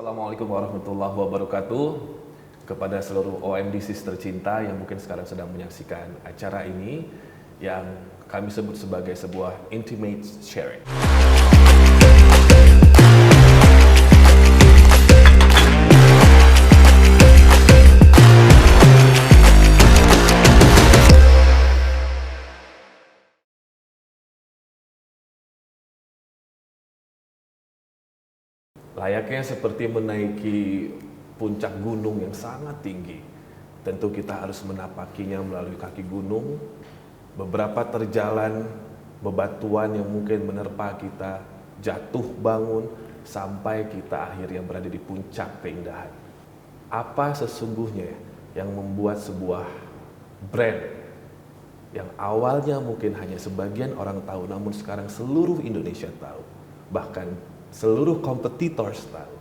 Assalamualaikum warahmatullahi wabarakatuh. Kepada seluruh OMDC tercinta yang mungkin sekarang sedang menyaksikan acara ini yang kami sebut sebagai sebuah intimate sharing. Layaknya seperti menaiki puncak gunung yang sangat tinggi, tentu kita harus menapakinya melalui kaki gunung. Beberapa terjalan bebatuan yang mungkin menerpa kita, jatuh bangun, sampai kita akhirnya berada di puncak keindahan. Apa sesungguhnya yang membuat sebuah brand yang awalnya mungkin hanya sebagian orang tahu, namun sekarang seluruh Indonesia tahu, bahkan seluruh kompetitors tahu,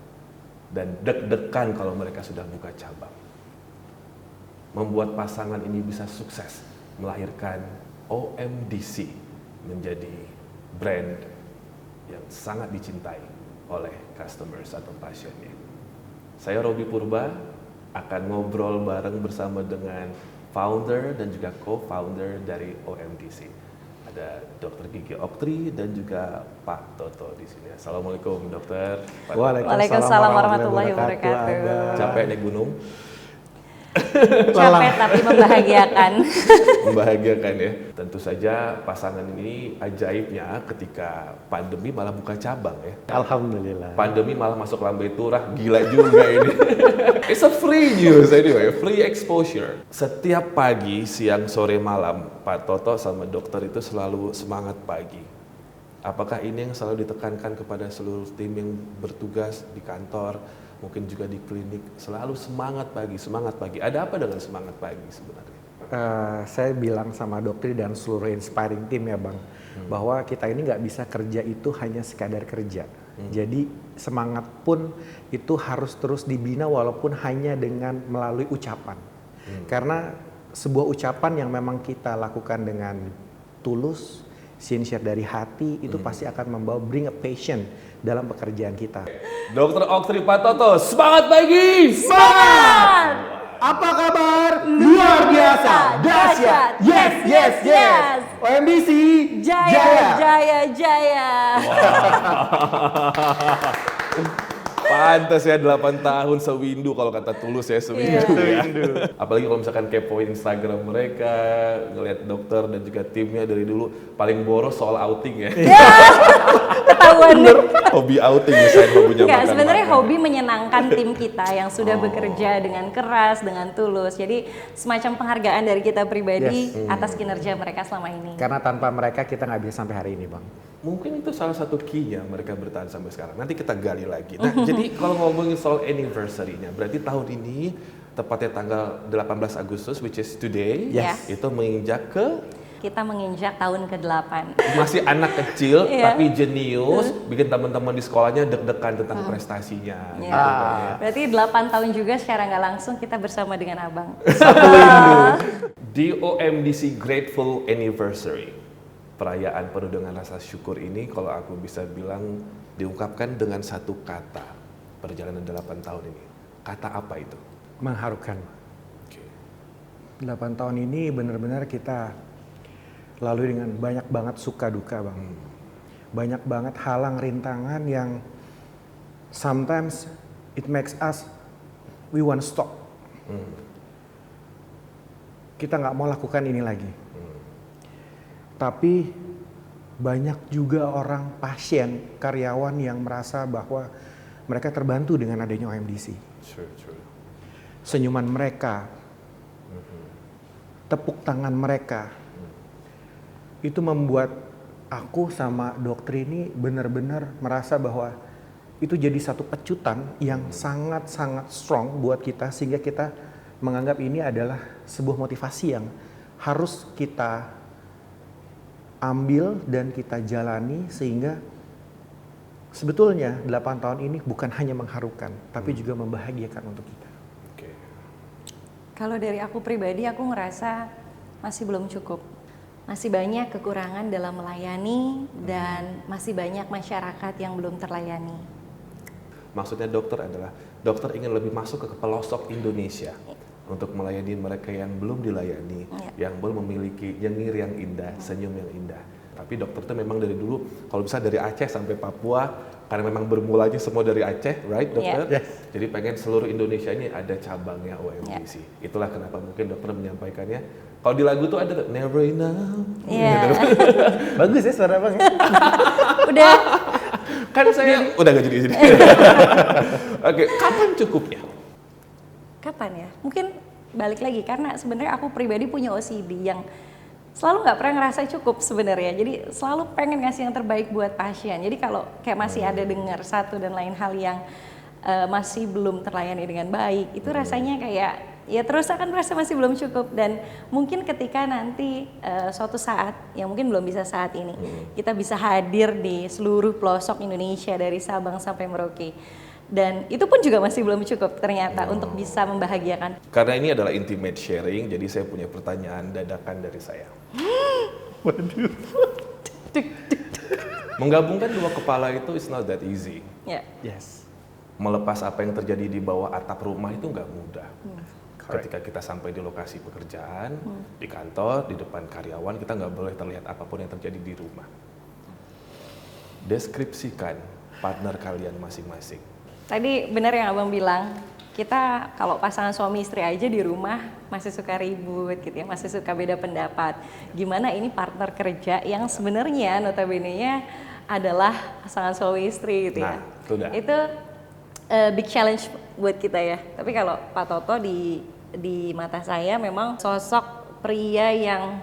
dan deg-degan kalau mereka sudah buka cabang. Membuat pasangan ini bisa sukses melahirkan OMDC menjadi brand yang sangat dicintai oleh customers atau pasiennya. Saya Robi Purba akan ngobrol bareng bersama dengan founder dan juga co-founder dari OMDC. Ada Dr. Gigi Oktri dan juga Pak Toto di sini. Assalamualaikum dokter. Waalaikumsalam warahmatullahi wabarakatuh. Capek naik gunung? Capek tapi membahagiakan. Membahagiakan ya. Tentu saja pasangan ini ajaibnya ketika pandemi malah buka cabang ya. Alhamdulillah. Pandemi malah masuk lambe turah, gila juga ini. It's a free news anyway, free exposure. Setiap pagi, siang, sore, malam, Pak Toto sama dokter itu selalu semangat pagi. Apakah ini yang selalu ditekankan kepada seluruh tim yang bertugas di kantor, mungkin juga di klinik, selalu semangat pagi, semangat pagi. Ada apa dengan semangat pagi sebenarnya? Saya bilang sama dokter dan seluruh inspiring team ya Bang, bahwa kita ini nggak bisa kerja itu hanya sekadar kerja. Jadi semangat pun itu harus terus dibina walaupun hanya dengan melalui ucapan. Karena sebuah ucapan yang memang kita lakukan dengan tulus, sincere dari hati, itu pasti akan membawa bring a passion dalam pekerjaan kita. Dokter Oktri, Pak Toto, semangat pagi! Semangat! Apa kabar? Luar biasa, dahsyat, yes, yes, yes. OMDC, Jaya, jaya, jaya. Pantes ya 8 tahun sewindu kalau kata Tulus ya, sewindu ya. Apalagi kalau misalkan kepoin Instagram mereka, ngelihat dokter dan juga timnya dari dulu paling boros soal outing ya. Ketahuan. Hobi outing misalnya, hobinya Enggak, makan. sebenarnya hobi menyenangkan tim kita yang sudah bekerja dengan keras, dengan tulus. Jadi semacam penghargaan dari kita pribadi atas kinerja mereka selama ini. Karena tanpa mereka kita nggak bisa sampai hari ini Bang. Mungkin itu salah satu key-nya mereka bertahan sampai sekarang. Nanti kita gali lagi. Nah, jadi kalau ngomongin soal anniversary-nya, berarti tahun ini tepatnya tanggal 18 Agustus, which is today, Yes. itu menginjak ke Kita menginjak tahun ke-8. masih anak kecil tapi jenius, bikin teman-teman di sekolahnya deg-degan tentang prestasinya. Ya. Gitu kan ya. Berarti 8 tahun juga secara nggak langsung kita bersama dengan Abang. Di OMDC Grateful Anniversary, perayaan penuh dengan rasa syukur ini kalau aku bisa bilang diungkapkan dengan satu kata perjalanan 8 tahun ini. Kata apa itu? Mengharukan. Oke. 8 tahun ini benar-benar kita lalui dengan banyak banget suka duka Bang. Banyak banget halang rintangan yang sometimes it makes us we want to stop. Kita nggak mau lakukan ini lagi. Tapi banyak juga orang pasien, karyawan yang merasa bahwa mereka terbantu dengan adanya OMDC. Sure. Senyuman mereka, tepuk tangan mereka, itu membuat aku sama dokter ini benar-benar merasa bahwa itu jadi satu pecutan yang sangat-sangat strong buat kita, sehingga kita menganggap ini adalah sebuah motivasi yang harus kita ambil dan kita jalani, sehingga sebetulnya 8 tahun ini bukan hanya mengharukan tapi juga membahagiakan untuk kita. Oke. Kalau dari aku pribadi, aku ngerasa masih belum cukup. Masih banyak kekurangan dalam melayani dan masih banyak masyarakat yang belum terlayani. Maksudnya dokter adalah dokter ingin lebih masuk ke pelosok Indonesia untuk melayani mereka yang belum dilayani, yang belum memiliki nyengir yang indah, senyum yang indah. Tapi dokter itu memang dari dulu, kalau bisa dari Aceh sampai Papua, karena memang bermulanya semua dari Aceh, right dokter? Yes. Jadi pengen seluruh Indonesia ini ada cabangnya OMBC. Itulah kenapa mungkin dokter menyampaikannya. Kalau di lagu tuh ada Never Enough. Bagus ya suara Bang. Udah. Kan saya udah gak jadi. Oke, kapan cukupnya? Kapan ya? Mungkin balik lagi karena sebenarnya aku pribadi punya OCD yang selalu nggak pernah ngerasa cukup sebenarnya. Jadi selalu pengen ngasih yang terbaik buat pasien. Jadi kalau kayak masih ada dengar satu dan lain hal yang masih belum terlayani dengan baik, itu rasanya kayak ya terus akan merasa masih belum cukup. Dan mungkin ketika nanti suatu saat yang mungkin belum bisa saat ini, kita bisa hadir di seluruh pelosok Indonesia dari Sabang sampai Merauke. Dan itu pun juga masih belum cukup ternyata untuk bisa membahagiakan. Karena ini adalah intimate sharing, jadi saya punya pertanyaan dadakan dari saya. Waduh. Menggabungkan dua kepala itu is not that easy. Yes. Melepas apa yang terjadi di bawah atap rumah itu nggak mudah. Ketika kita sampai di lokasi pekerjaan, di kantor, di depan karyawan, kita nggak boleh terlihat apapun yang terjadi di rumah. Deskripsikan partner kalian masing-masing. Tadi benar yang Abang bilang, kita kalau pasangan suami istri aja di rumah masih suka ribut gitu ya, masih suka beda pendapat. Gimana ini partner kerja yang sebenarnya notabene-nya adalah pasangan suami istri gitu ya. Itu big challenge buat kita ya. Tapi kalau Pak Toto di mata saya memang sosok pria yang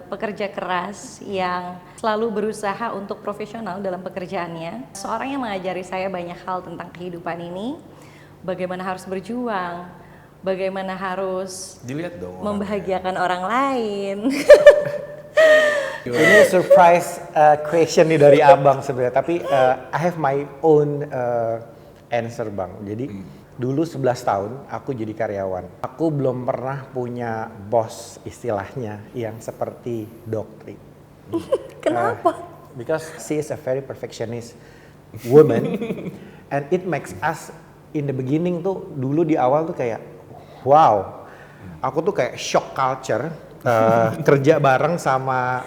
pekerja keras, yang selalu berusaha untuk profesional dalam pekerjaannya. Seorang yang mengajari saya banyak hal tentang kehidupan ini, bagaimana harus berjuang, bagaimana harus dilihat dong membahagiakan orang lain. Ini surprise question nih dari Abang sebenarnya, tapi I have my own answer Bang. Jadi dulu 11 tahun aku jadi karyawan. Aku belum pernah punya bos istilahnya yang seperti Doktri. Kenapa? Because she is a very perfectionist woman and it makes us in the beginning tuh dulu di awal tuh kayak wow. Aku tuh kayak shock culture kerja bareng sama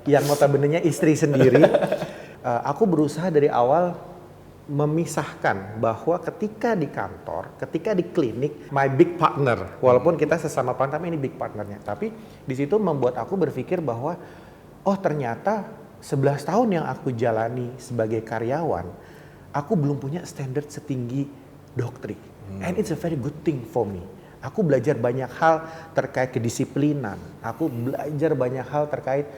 yang notabene-nya istri sendiri. Aku berusaha dari awal memisahkan bahwa ketika di kantor, ketika di klinik, my big partner, walaupun kita sesama partner, tapi ini big partnernya. Tapi di situ membuat aku berpikir bahwa, oh ternyata 11 tahun yang aku jalani sebagai karyawan, aku belum punya standar setinggi Doktri. And it's a very good thing for me. Aku belajar banyak hal terkait kedisiplinan. Aku belajar banyak hal terkait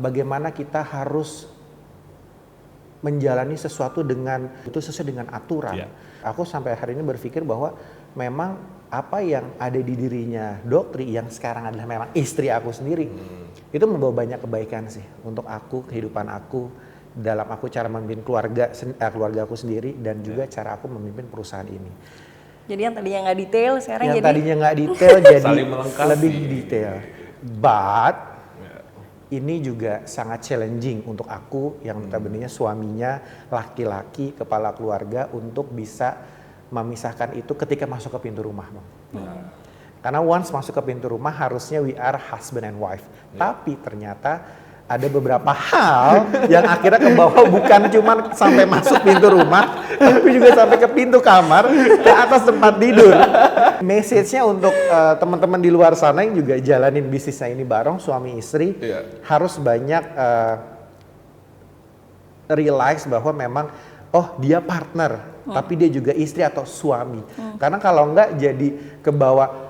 bagaimana kita harus menjalani sesuatu dengan itu sesuai dengan aturan. Aku sampai hari ini berpikir bahwa memang apa yang ada di dirinya Doktri yang sekarang adalah memang istri aku sendiri, itu membawa banyak kebaikan sih untuk aku, kehidupan aku, dalam aku cara memimpin keluarga aku sendiri dan juga cara aku memimpin perusahaan ini. Jadi yang tadinya nggak detail sekarang yang jadi tadinya nggak detail jadi lebih detail. But ini juga sangat challenging untuk aku yang notabene suaminya laki-laki, kepala keluarga untuk bisa memisahkan itu ketika masuk ke pintu rumah, Bang. Karena once masuk ke pintu rumah harusnya we are husband and wife. Tapi ternyata ada beberapa hal yang akhirnya ke bawah bukan cuma sampai masuk pintu rumah, tapi juga sampai ke pintu kamar, ke atas tempat tidur. Message-nya untuk teman-teman di luar sana yang juga jalanin bisnisnya ini bareng suami istri, harus banyak realize bahwa memang oh dia partner, tapi dia juga istri atau suami. Karena kalau enggak jadi ke bawah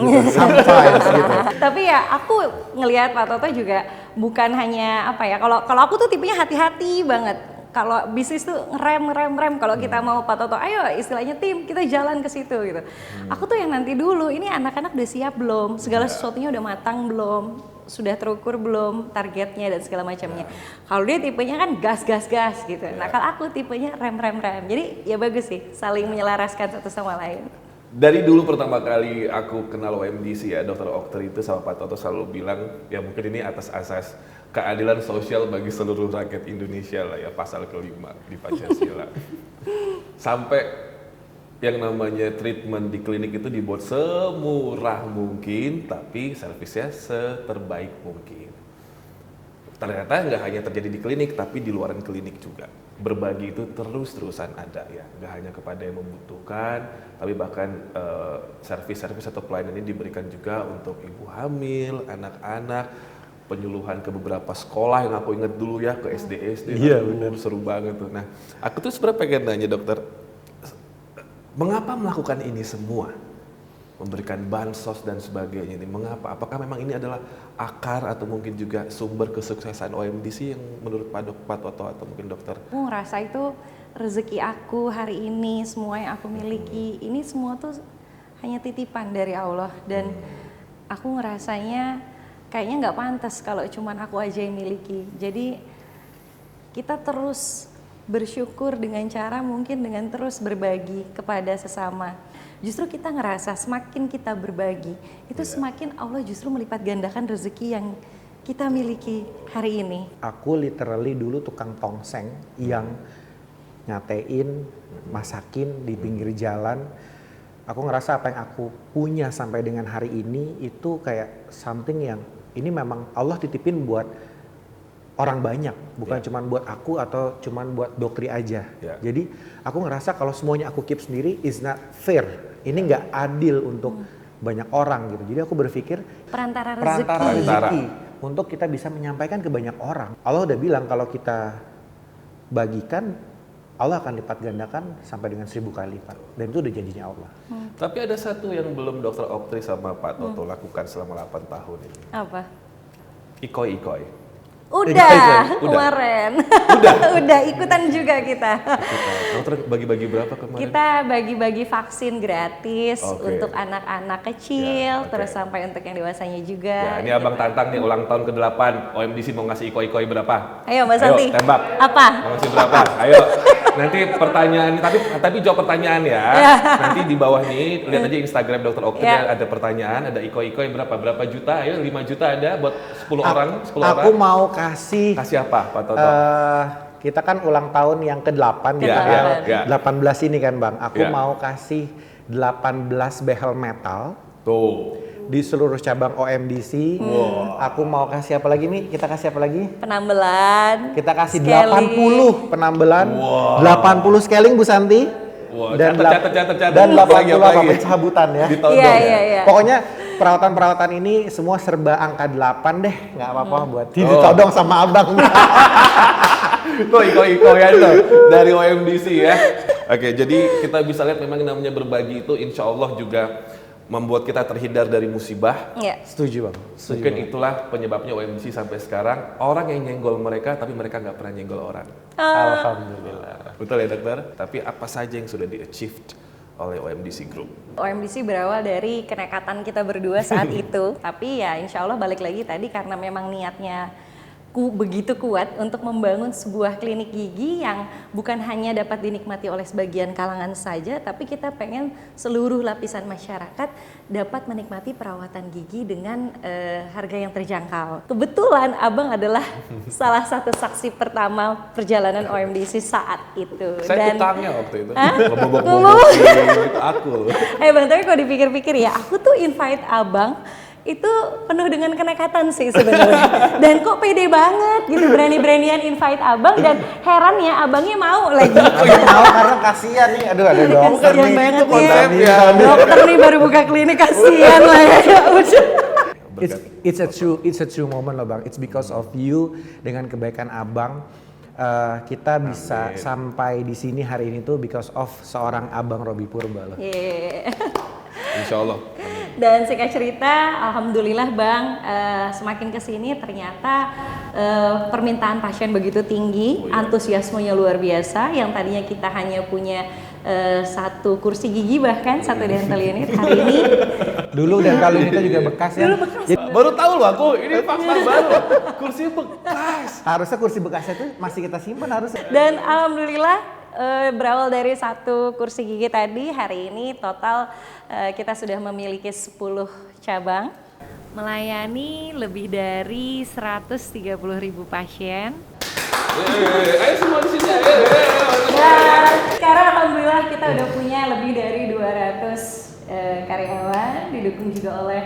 gitu, sometimes gitu. Tapi ya aku ngelihat Pak Toto juga bukan hanya apa ya, kalau aku tuh tipenya hati-hati banget. Kalau bisnis tuh ngerem kalau kita mau Pak Toto, ayo istilahnya tim kita jalan ke situ gitu. Aku tuh yang nanti dulu, ini anak-anak udah siap belum? Segala sesuatunya udah matang belum? Sudah terukur belum targetnya dan segala macamnya. Kalau dia tipenya kan gas gitu. Nah kalau aku tipenya rem. Jadi ya bagus sih, saling menyelaraskan satu sama lain. Dari dulu pertama kali aku kenal OMDC ya, Dr. Okter itu sama Pak Toto selalu bilang, ya mungkin ini atas asas keadilan sosial bagi seluruh rakyat Indonesia lah ya, pasal kelima di Pancasila. Sampai yang namanya treatment di klinik itu dibuat semurah mungkin, tapi servisnya seterbaik mungkin. Ternyata nggak hanya terjadi di klinik, tapi di luaran klinik juga. Berbagi itu terus-terusan ada ya, nggak hanya kepada yang membutuhkan, tapi bahkan servis-servis atau pelayanan ini diberikan juga untuk ibu hamil, anak-anak, penyuluhan ke beberapa sekolah yang aku ingat dulu ya, ke SD. Iya, benar. Seru banget tuh. Nah, aku tuh sebenarnya pengen nanya dokter, mengapa melakukan ini semua? Memberikan bansos dan sebagainya ini, mengapa? Apakah memang ini adalah akar atau mungkin juga sumber kesuksesan OMDC yang menurut Pak Toto atau mungkin dokter? Aku ngerasa itu rezeki aku hari ini, semua yang aku miliki, ini semua tuh hanya titipan dari Allah. Dan aku ngerasanya kayaknya nggak pantas kalau cuman aku aja yang miliki. Jadi kita terus bersyukur dengan cara mungkin dengan terus berbagi kepada sesama. Justru kita ngerasa semakin kita berbagi, itu semakin Allah justru melipat gandakan rezeki yang kita miliki hari ini. Aku literally dulu tukang tongseng yang nyatein, masakin di pinggir jalan. Aku ngerasa apa yang aku punya sampai dengan hari ini itu kayak something yang ini memang Allah titipin buat orang banyak, bukan cuma buat aku atau cuma buat doktri aja. Jadi aku ngerasa kalau semuanya aku keep sendiri is not fair. Ini nggak adil untuk banyak orang gitu. Jadi aku berpikir Perantara rezeki. rezeki untuk kita bisa menyampaikan ke banyak orang. Allah udah bilang kalau kita bagikan, Allah akan lipat gandakan sampai dengan 1000 kali lipat. Dan itu udah janjinya Allah. Tapi ada satu yang belum dokter Oktri sama Pak Toto lakukan selama 8 tahun ini. Apa? Ikoi-ikoi. Udah, Udah. kemarin. Udah ikutan juga kita. Dokter bagi-bagi berapa kemarin? Kita bagi-bagi vaksin gratis Oke. untuk anak-anak kecil, Ya, oke. terus sampai untuk yang dewasanya juga. Ya, ini Abang tantang nih ulang tahun ke-8. OMDC mau ngasih ikoi-ikoi berapa? Ayo Mbak Santi. tembak. Apa? Mau ngasih berapa? Ayo. Nanti pertanyaan, tapi jawab pertanyaan ya. Nanti di bawah nih, lihat aja Instagram Dokter Oktri ada pertanyaan, ada ikoi-ikoi berapa juta? Ayo 5 juta ada buat 10 orang, 10 orang. Aku mau kasih apa Pak Toto? kita kan ulang tahun yang ke-8 di Ya, tanggal ya, ya. 18 ini kan Bang. Aku Ya. mau kasih 18 behel metal Tuh. di seluruh cabang OMDC. Aku mau kasih apa lagi nih? Kita kasih apa lagi? Penambelan. Kita kasih scaling. 80 penambelan. 80 scaling Bu Santi. Wah, Dan catat. dan Apa lagi, 80 apa lagi? pencabutan ya. Ditodong Iya, ya. iya, iya. Pokoknya perawatan-perawatan ini semua serba angka 8 deh. Nggak apa-apa buat ditodong sama abang. Tuh iko-ikoyan tuh dari OMDC ya. Oke, jadi kita bisa lihat memang yang namanya berbagi itu insya Allah juga membuat kita terhindar dari musibah. Iya. Setuju Bang. Mungkin itulah penyebabnya OMDC sampai sekarang orang yang nyenggol mereka tapi mereka nggak pernah nyenggol orang. Alhamdulillah. Betul ya dokter? Tapi apa saja yang sudah di-achieved oleh OMDC Group? OMDC berawal dari kenekatan kita berdua saat itu, tapi ya insya Allah balik lagi tadi karena memang niatnya begitu kuat untuk membangun sebuah klinik gigi yang bukan hanya dapat dinikmati oleh sebagian kalangan saja, tapi kita pengen seluruh lapisan masyarakat dapat menikmati perawatan gigi dengan harga yang terjangkau. Kebetulan Abang adalah salah satu saksi pertama perjalanan OMDC saat itu. Saya tukangnya waktu itu. Hah? Ngebobok-bobok itu aku. Bang, tapi kalau dipikir-pikir ya, aku tuh invite Abang itu penuh dengan kenekatan sih sebenarnya. Dan kok pede banget gitu, berani-beranian invite Abang dan herannya Abangnya mau lagi. Mau karena kasihan nih. Aduh ada dokter Kasihan nih. banget itu nih. konsepnya. Dokter nih baru buka klinik, kasihan lah ya. Ya udah. It's a true moment loh Bang. It's because of you, dengan kebaikan Abang kita bisa sampai di sini hari ini tuh because of seorang Abang Robi Purba loh. Yeah. Insya Allah. Dan singkat cerita, alhamdulillah Bang, semakin kesini ternyata permintaan pasien begitu tinggi, antusiasmenya luar biasa. Yang tadinya kita hanya punya satu kursi gigi bahkan satu dental unit, hari ini Dulu dental unitnya juga bekas ya. dulu bekas. Baru tahu loh aku, ini fakta baru. Kursi bekas. Harusnya kursi bekasnya tuh masih kita simpan harusnya. Dan alhamdulillah berawal dari satu kursi gigi tadi, hari ini total kita sudah memiliki 10 cabang, melayani lebih dari 130.000 pasien. Ayo semua di sini. Dan sekarang alhamdulillah kita udah punya lebih dari 200 karyawan, didukung juga oleh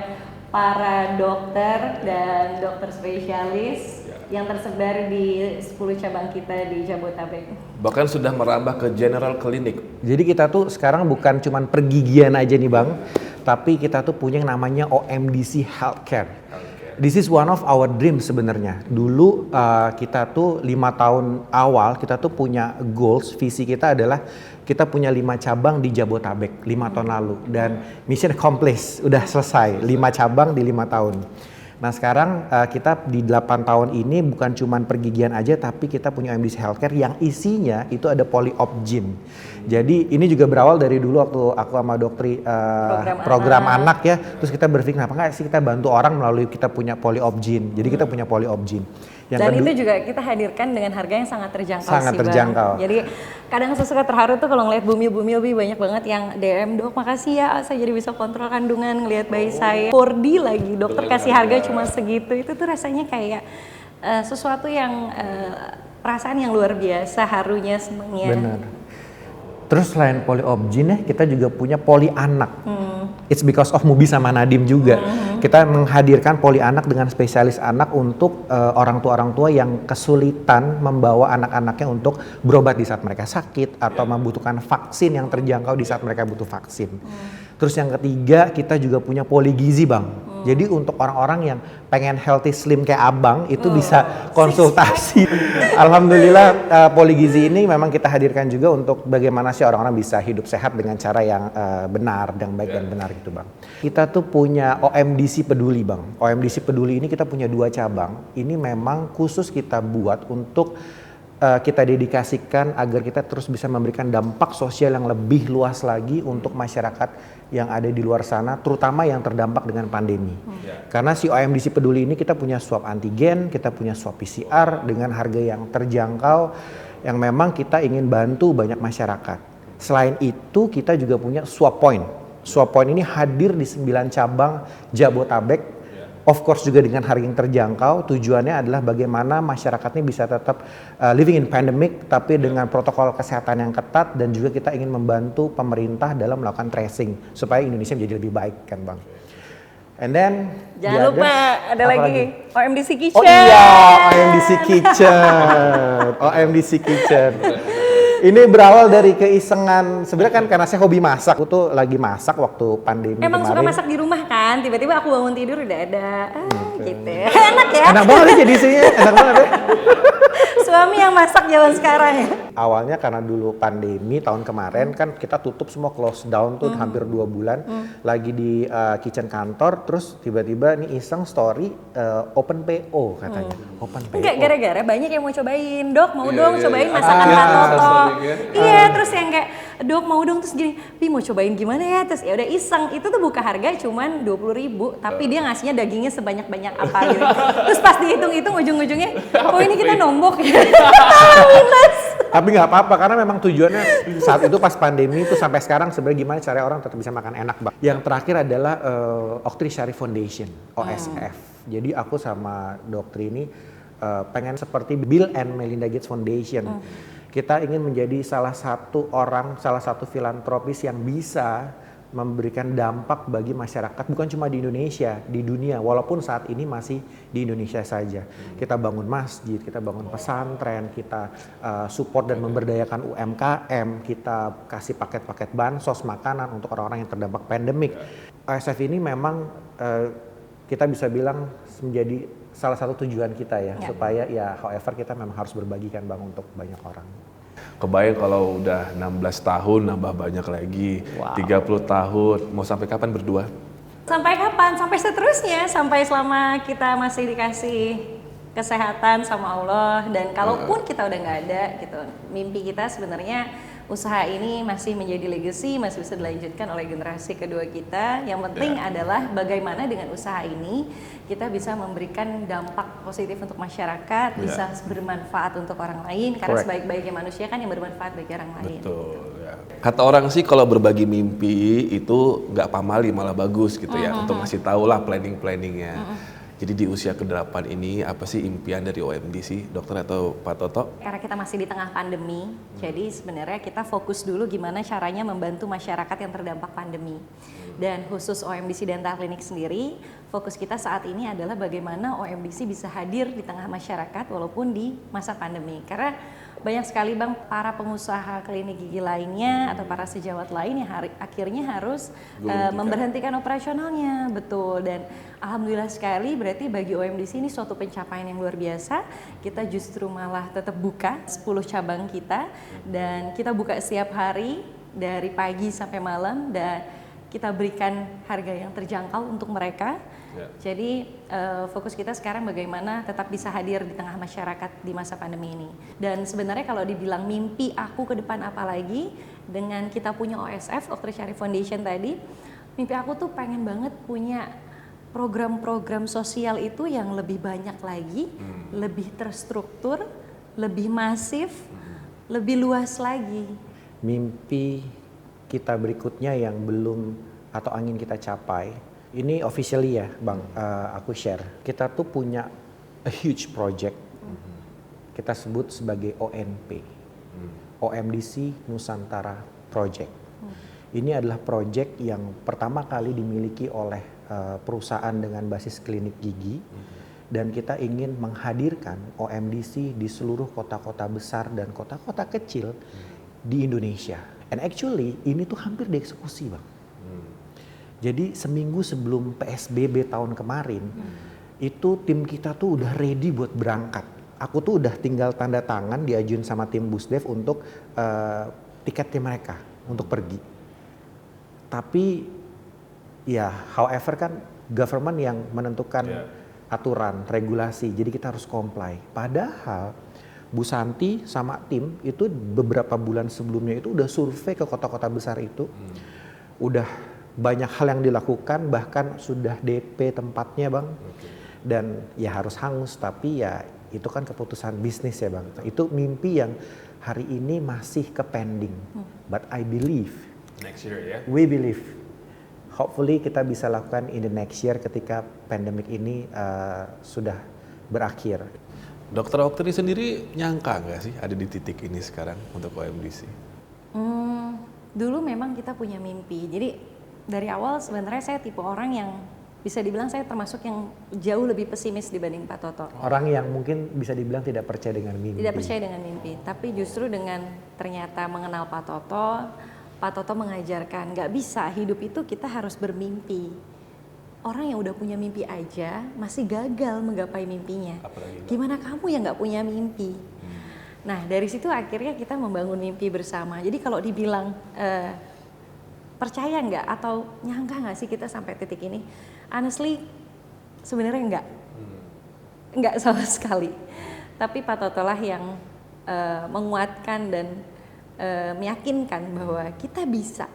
para dokter dan dokter spesialis yang tersebar di 10 cabang kita di Jabotabek. Bahkan sudah merambah ke general clinic. Jadi kita tuh sekarang bukan cuman pergigian aja nih Bang, tapi kita tuh punya yang namanya OMDC Healthcare. This is one of our dreams sebenarnya. Dulu kita tuh 5 tahun awal kita tuh punya goals, visi kita adalah kita punya 5 cabang di Jabotabek 5 tahun lalu, dan mission accomplished, udah selesai 5 cabang di 5 tahun. Nah sekarang kita di 8 tahun ini bukan cuman pergigian aja, tapi kita punya OMDC Healthcare yang isinya itu ada polyopgyn. Jadi ini juga berawal dari dulu waktu aku sama Doktri program anak ya. Terus kita berpikir kenapa nggak sih kita bantu orang melalui kita punya polyopgyn. Jadi kita punya polyopgyn. Dan itu juga kita hadirkan dengan harga yang sangat terjangkau sangat sih Bang. terjangkau. Jadi kadang saya suka terharu tuh kalau ngeliat bumi lebih banyak banget yang DM, dok makasih ya saya jadi bisa kontrol kandungan ngelihat bayi saya. 4D lagi dokter kasih harga cuma segitu, itu tuh rasanya kayak sesuatu yang perasaan yang luar biasa, harunya, senengnya. Benar. Terus selain polyopgyn ya kita juga punya poli anak. It's because of Mubi sama Nadim juga. Kita menghadirkan poli anak dengan spesialis anak untuk orang tua yang kesulitan membawa anak-anaknya untuk berobat di saat mereka sakit atau membutuhkan vaksin yang terjangkau di saat mereka butuh vaksin. Terus yang ketiga kita juga punya poli gizi Bang. Jadi untuk orang-orang yang pengen healthy slim kayak Abang itu bisa konsultasi. Alhamdulillah poli gizi ini memang kita hadirkan juga untuk bagaimana sih orang-orang bisa hidup sehat dengan cara yang benar dan baik dan benar gitu Bang. Kita tuh punya OMDC Peduli Bang. OMDC Peduli ini kita punya 2 cabang. Ini memang khusus kita buat untuk kita dedikasikan agar kita terus bisa memberikan dampak sosial yang lebih luas lagi untuk masyarakat yang ada di luar sana, terutama yang terdampak dengan pandemi. Karena si OMDC Peduli ini kita punya swab antigen, kita punya swab PCR dengan harga yang terjangkau, yang memang kita ingin bantu banyak masyarakat. Selain itu kita juga punya swab point. Swab point ini hadir di 9 cabang Jabotabek. Of course juga dengan harga yang terjangkau, tujuannya adalah bagaimana masyarakat ini bisa tetap living in pandemic tapi dengan protokol kesehatan yang ketat, dan juga kita ingin membantu pemerintah dalam melakukan tracing supaya Indonesia menjadi lebih baik kan Bang. And then jangan lupa ada lagi OMDC Kitchen. Oh iya, OMDC Kitchen. OMDC Kitchen. Ini berawal dari keisengan, sebenarnya kan karena saya hobi masak. Aku tuh lagi masak waktu pandemi Emang kemarin. suka masak di rumah kan? Tiba-tiba aku bangun tidur udah ada, gitu. Enak ya? Enak banget ya jadi isinya, enak banget ya. Suami yang masak zaman sekarang ya? Awalnya karena dulu pandemi tahun kemarin kan kita tutup semua, close down tuh hampir 2 bulan. Lagi di kitchen kantor, terus tiba-tiba nih iseng story open PO katanya. Open PO. Enggak, gara-gara banyak yang mau cobain. Dok mau dong cobain masakan Pak Toto. Iya, terus yang kayak dok mau dong, terus gini, Pi mau cobain gimana ya? Terus ya udah iseng, itu tuh buka harga cuman 20.000, tapi dia ngasihnya dagingnya sebanyak-banyak apa gitu. Terus pas dihitung-hitung ujung-ujungnya, oh ini kita nombok ya. Minus. Tapi nggak apa-apa karena memang tujuannya saat itu pas pandemi itu sampai sekarang sebenarnya gimana cara orang tetap bisa makan enak Bang. Yang terakhir adalah Oktri Syarif Foundation, OSF. Jadi aku sama Doktri ini pengen seperti Bill and Melinda Gates Foundation. Kita ingin menjadi salah satu filantropis yang bisa memberikan dampak bagi masyarakat bukan cuma di Indonesia, di dunia, walaupun saat ini masih di Indonesia saja. Kita bangun masjid, kita bangun pesantren, kita support dan memberdayakan UMKM, kita kasih paket-paket bansos makanan untuk orang-orang yang terdampak pandemik. OSF ini memang kita bisa bilang menjadi salah satu tujuan kita ya, supaya ya however kita memang harus berbagikan Bang untuk banyak orang. Kebayang kalau udah 16 tahun nambah banyak lagi, 30 tahun, mau sampai kapan berdua? Sampai kapan? Sampai seterusnya, sampai selama kita masih dikasih kesehatan sama Allah, dan kalaupun kita udah nggak ada gitu, mimpi kita sebenarnya usaha ini masih menjadi legacy, masih bisa dilanjutkan oleh generasi kedua kita. Yang penting adalah bagaimana dengan usaha ini kita bisa memberikan dampak positif untuk masyarakat, bisa bermanfaat untuk orang lain, karena Correct. sebaik-baiknya manusia kan yang bermanfaat bagi orang lain. Betul. Ya. Kata orang sih kalau berbagi mimpi itu nggak pamali malah bagus gitu ya, untuk ngasih tahu lah planning-planningnya. Jadi di usia ke-8 ini apa sih impian dari OMDC, dokter atau Pak Toto? Karena kita masih di tengah pandemi, jadi sebenarnya kita fokus dulu gimana caranya membantu masyarakat yang terdampak pandemi. Dan khusus OMDC Dental Clinic sendiri, fokus kita saat ini adalah bagaimana OMDC bisa hadir di tengah masyarakat walaupun di masa pandemi. Karena banyak sekali Bang para pengusaha klinik gigi lainnya atau para sejawat lain yang akhirnya harus memberhentikan operasionalnya, betul. Dan alhamdulillah sekali berarti bagi OMDC ini suatu pencapaian yang luar biasa. Kita justru malah tetap buka 10 cabang kita dan kita buka setiap hari dari pagi sampai malam dan kita berikan harga yang terjangkau untuk mereka. Jadi fokus kita sekarang bagaimana tetap bisa hadir di tengah masyarakat di masa pandemi ini. Dan sebenarnya kalau dibilang mimpi aku ke depan apa lagi, dengan kita punya OSF, Dr. Syarif Foundation tadi, mimpi aku tuh pengen banget punya program-program sosial itu yang lebih banyak lagi, lebih terstruktur, lebih masif, lebih luas lagi. Mimpi kita berikutnya yang belum atau ingin kita capai, ini officially ya Bang, aku share. Kita tuh punya a huge project, kita sebut sebagai ONP, OMDC Nusantara Project. Ini adalah project yang pertama kali dimiliki oleh perusahaan dengan basis klinik gigi, dan kita ingin menghadirkan OMDC di seluruh kota-kota besar dan kota-kota kecil di Indonesia. And actually ini tuh hampir dieksekusi Bang. Jadi seminggu sebelum PSBB tahun kemarin, itu tim kita tuh udah ready buat berangkat. Aku tuh udah tinggal tanda tangan diajuin sama tim Busdev untuk tiketnya mereka untuk pergi. Tapi ya however kan government yang menentukan aturan, regulasi, jadi kita harus comply. Padahal Bu Santi sama tim itu beberapa bulan sebelumnya itu udah survei ke kota-kota besar itu. Udah banyak hal yang dilakukan, bahkan sudah DP tempatnya Bang. Dan ya harus hangus, tapi ya itu kan keputusan bisnis ya Bang. Itu mimpi yang hari ini masih ke pending. But I believe, Next year ya. we believe, hopefully kita bisa lakukan in the next year ketika pandemic ini sudah berakhir. Dokter ini sendiri nyangka nggak sih ada di titik ini sekarang untuk OMDC? Dulu memang kita punya mimpi, jadi dari awal sebenarnya saya tipe orang yang bisa dibilang saya termasuk yang jauh lebih pesimis dibanding Pak Toto. Orang yang mungkin bisa dibilang tidak percaya dengan mimpi. Tidak percaya dengan mimpi, tapi justru dengan ternyata mengenal Pak Toto mengajarkan nggak bisa, hidup itu kita harus bermimpi. Orang yang udah punya mimpi aja masih gagal menggapai mimpinya. Gimana kamu yang nggak punya mimpi? Nah dari situ akhirnya kita membangun mimpi bersama. Jadi kalau dibilang percaya nggak atau nyangka nggak sih kita sampai titik ini? Honestly, sebenarnya nggak sama sekali. Tapi Pak Toto lah yang menguatkan dan meyakinkan bahwa kita bisa.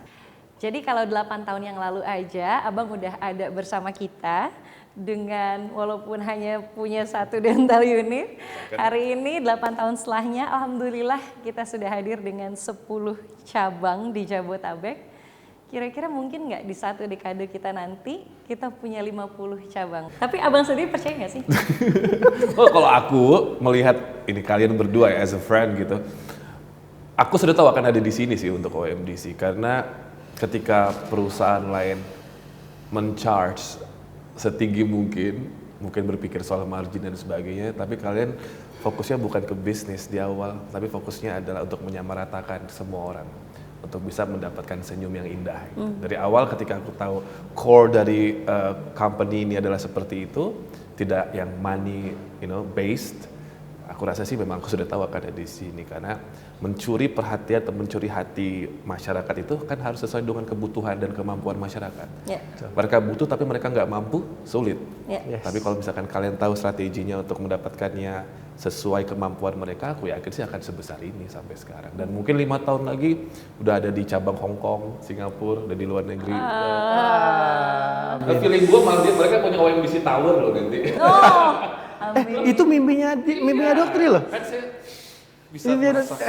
Jadi kalau 8 tahun yang lalu aja, Abang udah ada bersama kita dengan walaupun hanya punya 1 dental unit. Hari ini 8 tahun setelahnya, alhamdulillah kita sudah hadir dengan 10 cabang di Jabotabek. Kira-kira mungkin nggak di 1 dekade kita nanti kita punya 50 cabang. Tapi Abang sendiri percaya nggak sih? Oh, kalau aku melihat ini kalian berdua ya as a friend gitu, aku sudah tahu akan ada di sini sih untuk OMDC karena ketika perusahaan lain men-charge setinggi mungkin berpikir soal margin dan sebagainya, tapi kalian fokusnya bukan ke bisnis di awal, tapi fokusnya adalah untuk menyamaratakan semua orang untuk bisa mendapatkan senyum yang indah. Dari awal ketika aku tahu core dari company ini adalah seperti itu, tidak yang money, based. Aku rasa sih memang aku sudah tahu akan ada di sini karena mencuri perhatian atau mencuri hati masyarakat itu kan harus sesuai dengan kebutuhan dan kemampuan masyarakat. Mereka butuh tapi mereka nggak mampu, sulit. Tapi kalau misalkan kalian tahu strateginya untuk mendapatkannya sesuai kemampuan mereka, aku yakin sih akan sebesar ini sampai sekarang. Dan mungkin 5 tahun lagi udah ada di cabang Hong Kong, Singapura, udah di luar negeri. Feeling gue malah mereka punya OMDC Tower loh nanti. Oh, amin. Itu mimpinya Doktri loh. Kan saya bisa Mimpinya masak.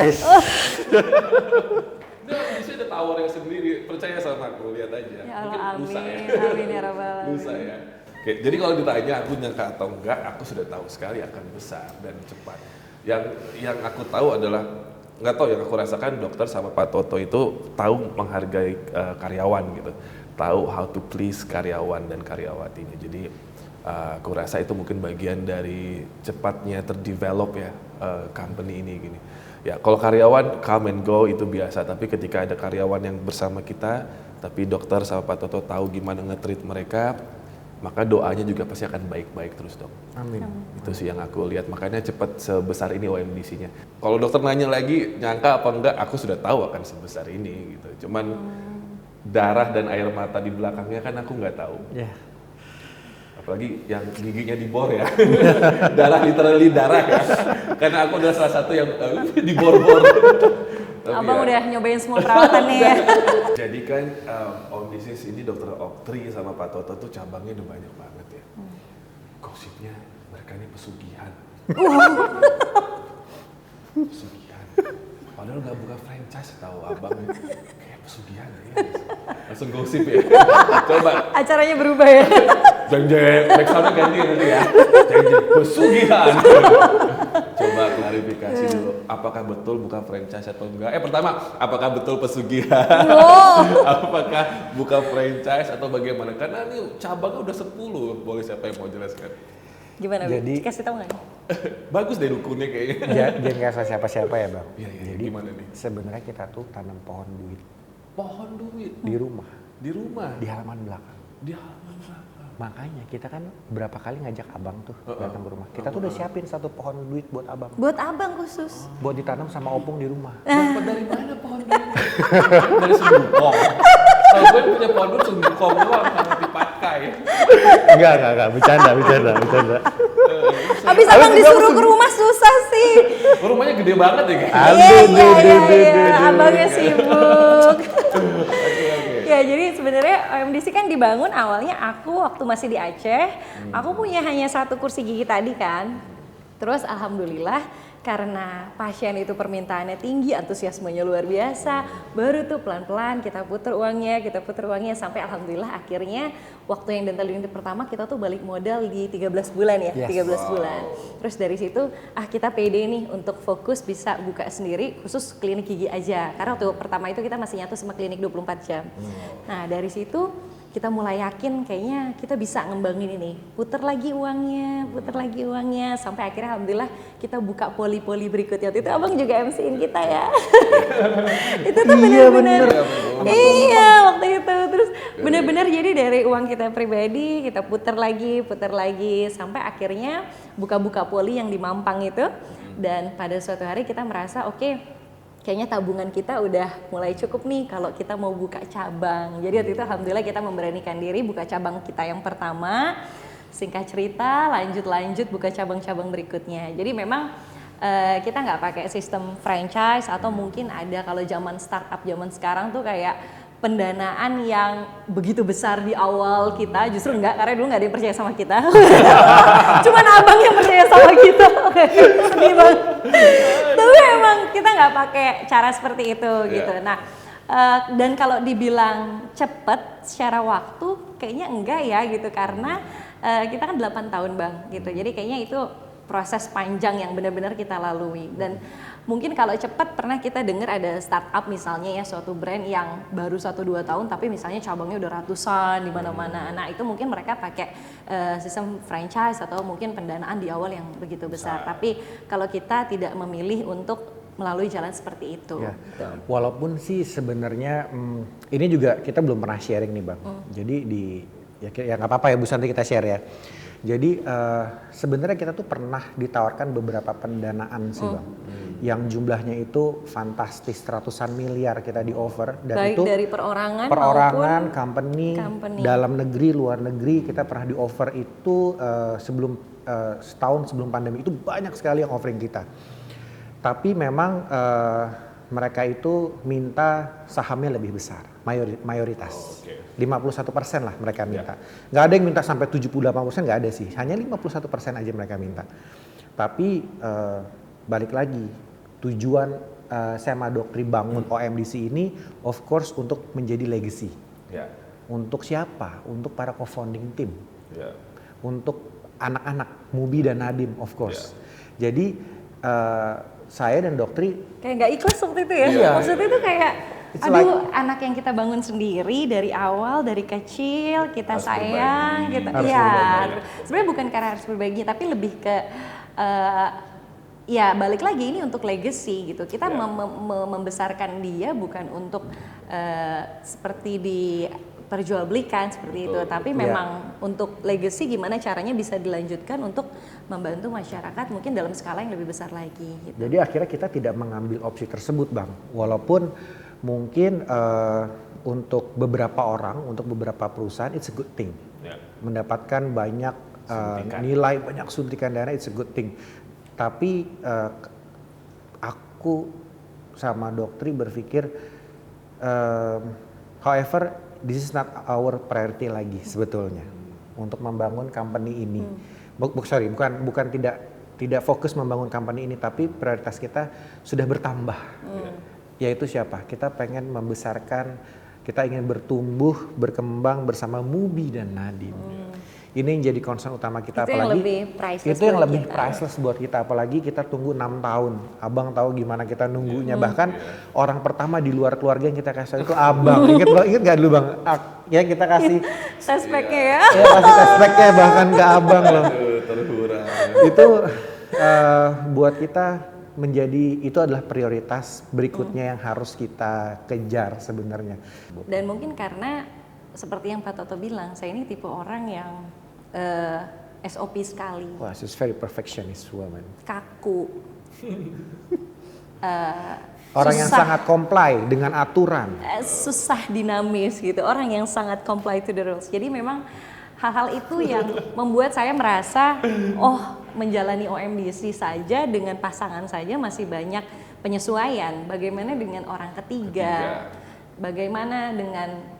Dia bisa ada towernya sendiri, percaya sama aku, lihat aja. Ya Mungkin Allah, lusa amin, ya. amin ya rabbal alamin. Lusa ya. Oke, jadi kalau ditanya aku nyangka atau enggak, aku sudah tahu sekali akan besar dan cepat. Yang aku tahu adalah, nggak tahu, yang aku rasakan dokter sama Pak Toto itu tahu menghargai karyawan gitu, tahu how to please karyawan dan karyawatinya. Jadi aku rasa itu mungkin bagian dari cepatnya terdevelop ya company ini gini. Ya, kalau karyawan come and go itu biasa, tapi ketika ada karyawan yang bersama kita, tapi dokter sama Pak Toto tahu gimana nge-treat mereka, maka doanya juga pasti akan baik-baik terus dong. Amin. Itu sih yang aku lihat, makanya cepat sebesar ini OMDC-nya. Kalau dokter nanya lagi, nyangka apa enggak, aku sudah tahu akan sebesar ini gitu. Cuman darah dan air mata di belakangnya kan aku nggak tahu. Ya. Apalagi yang giginya dibor ya. Darah literally darah ya. Karena aku adalah salah satu yang dibor-bor. Abang udah nyobain semua perawatannya ya. Jadi kan Om Disis ini Dokter Oktri sama Pak Toto tuh cabangnya udah banyak banget ya. Gosipnya mereka ini pesugihan. Pesugihan. Padahal nggak buka franchise, tahu abang kayak pesugihan ya. Langsung gosip ya. Coba Acaranya berubah ya. jeng-jeng, backsoundnya ganti nanti ya. Jeng-jeng, pesugihan. Coba klarifikasi dulu, apakah betul buka franchise atau enggak? Pertama, apakah betul pesugihan? Apakah buka franchise atau bagaimana? Karena ini cabangnya udah 10, boleh siapa yang mau jelaskan? Gimana, Jadi- Bi? Kasih tahu nggak nih? Bagus deh dukunnya kayaknya. Dia nggak salah siapa-siapa ya bang. Iya, iya, Jadi gimana nih? sebenarnya kita tuh tanam pohon duit Pohon duit di rumah, di rumah, di halaman belakang. di halaman belakang. Makanya kita kan berapa kali ngajak abang tuh datang ke rumah. Kita tuh udah siapin satu pohon duit buat abang, Buat abang khusus. buat ditanam sama opung di rumah. Dapat dari mana pohon duit? Dari Sembukong. Kalau gue punya pohon duit Sembukong doang, nggak dipakai. Enggak, bercanda. Habis abang disuruh ke rumah susah sih. Rumahnya gede banget ya kayaknya. Iya. Abangnya sibuk. Ya jadi sebenarnya OMDC kan dibangun awalnya aku waktu masih di Aceh, aku punya hanya satu kursi gigi tadi kan. Terus alhamdulillah karena pasien itu permintaannya tinggi, antusiasmenya luar biasa, baru tuh pelan-pelan kita puter uangnya sampai alhamdulillah akhirnya waktu yang dental unit pertama kita tuh balik modal di 13 bulan ya, Yes. 13 bulan. Terus dari situ kita pede nih untuk fokus bisa buka sendiri khusus klinik gigi aja. Karena waktu pertama itu kita masih nyatu sama klinik 24 jam. Nah, dari situ kita mulai yakin kayaknya kita bisa ngembangin ini. Puter lagi uangnya sampai akhirnya alhamdulillah kita buka poli-poli berikutnya. Waktu itu abang juga MC-in kita ya. Itu tuh benar-benar. Iya, waktu itu terus benar-benar jadi dari uang kita pribadi kita puter lagi sampai akhirnya buka-buka poli yang di Mampang itu. Dan pada suatu hari kita merasa oke, kayaknya tabungan kita udah mulai cukup nih kalau kita mau buka cabang. Jadi waktu itu alhamdulillah kita memberanikan diri buka cabang kita yang pertama. Singkat cerita lanjut buka cabang-cabang berikutnya. Jadi memang kita nggak pakai sistem franchise atau mungkin ada kalau zaman startup zaman sekarang tuh kayak pendanaan yang begitu besar di awal kita, justru enggak, karena dulu nggak ada yang percaya sama kita. Cuman abang yang percaya sama kita. Sedih banget. Tapi emang kita nggak pakai cara seperti itu gitu. Nah, dan kalau dibilang cepet secara waktu kayaknya enggak ya gitu, karena kita kan 8 tahun bang gitu. Jadi kayaknya itu proses panjang yang benar-benar kita lalui. Dan mungkin kalau cepat pernah kita dengar ada startup misalnya ya, suatu brand yang baru 1-2 tahun tapi misalnya cabangnya udah ratusan di mana-mana. Nah itu mungkin mereka pakai sistem franchise atau mungkin pendanaan di awal yang begitu besar. Tapi kalau kita tidak memilih untuk melalui jalan seperti itu. Ya. Gitu. Walaupun sih sebenarnya ini juga kita belum pernah sharing nih bang. Jadi ya nggak apa-apa ya Bu Santi kita share ya. Jadi sebenarnya kita tuh pernah ditawarkan beberapa pendanaan sih Bang, yang jumlahnya itu fantastis, ratusan miliar kita di offer, dan Baik itu dari perorangan perorangan, maupun company, company. dalam negeri, luar negeri, kita pernah di offer itu sebelum setahun sebelum pandemi itu banyak sekali yang offering kita. Tapi memang mereka itu minta sahamnya lebih besar, mayoritas. 51% lah mereka minta. Nggak ada yang minta sampai 78%, nggak ada sih. Hanya 51% aja mereka minta. Tapi balik lagi, tujuan saya sama Doktri bangun OMDC ini of course untuk menjadi legacy. Ya. Untuk siapa? Untuk para co-founding team. Ya. Untuk anak-anak, Mubi dan Nadim of course. Jadi saya dan Doktri kayak nggak ikhlas waktu itu ya. Iya. Maksudnya itu kayak It's aduh, anak yang kita bangun sendiri dari awal, dari kecil kita Harus sayang berbagi. gitu. Harus Iya. berbagi. Sebenarnya bukan karena harus berbagi, tapi lebih ke ya balik lagi ini untuk legacy gitu. Kita membesarkan dia bukan untuk seperti diperjualbelikan seperti itu, tapi memang untuk legacy gimana caranya bisa dilanjutkan untuk membantu masyarakat mungkin dalam skala yang lebih besar lagi gitu. Jadi akhirnya kita tidak mengambil opsi tersebut Bang. Walaupun mungkin untuk beberapa orang, untuk beberapa perusahaan it's a good thing. Ya. Mendapatkan banyak Suntikan. nilai, banyak suntikan dana it's a good thing. Tapi aku sama Doktri berpikir however this is not our priority lagi sebetulnya untuk membangun company ini. Bukan tidak fokus membangun company ini, tapi prioritas kita sudah bertambah. Yaitu siapa? Kita pengen membesarkan, kita ingin bertumbuh, berkembang bersama Mubi dan Nadim. Ini yang jadi concern utama kita, Itu yang apalagi lebih priceless itu yang buat lebih kita. priceless buat kita, apalagi kita tunggu 6 tahun. Abang tahu gimana kita nunggunya, bahkan orang pertama di luar keluarga yang kita kasih itu abang. Ingat gak dulu Bang? Ya kita kasih Suspeknya ya. ya kasih tespeknya bahkan ke abang loh. Aduh, terhurang. Itu buat kita itu adalah prioritas berikutnya yang harus kita kejar sebenarnya. Dan mungkin karena seperti yang Pak Toto bilang, saya ini tipe orang yang SOP sekali, Wah, she's very perfectionist woman. kaku, Orang yang susah. sangat comply dengan aturan. Susah dinamis gitu, orang yang sangat comply to the rules. Jadi memang hal-hal itu yang membuat saya merasa, menjalani OMDC saja dengan pasangan saja masih banyak penyesuaian. Bagaimana dengan orang ketiga? Bagaimana dengan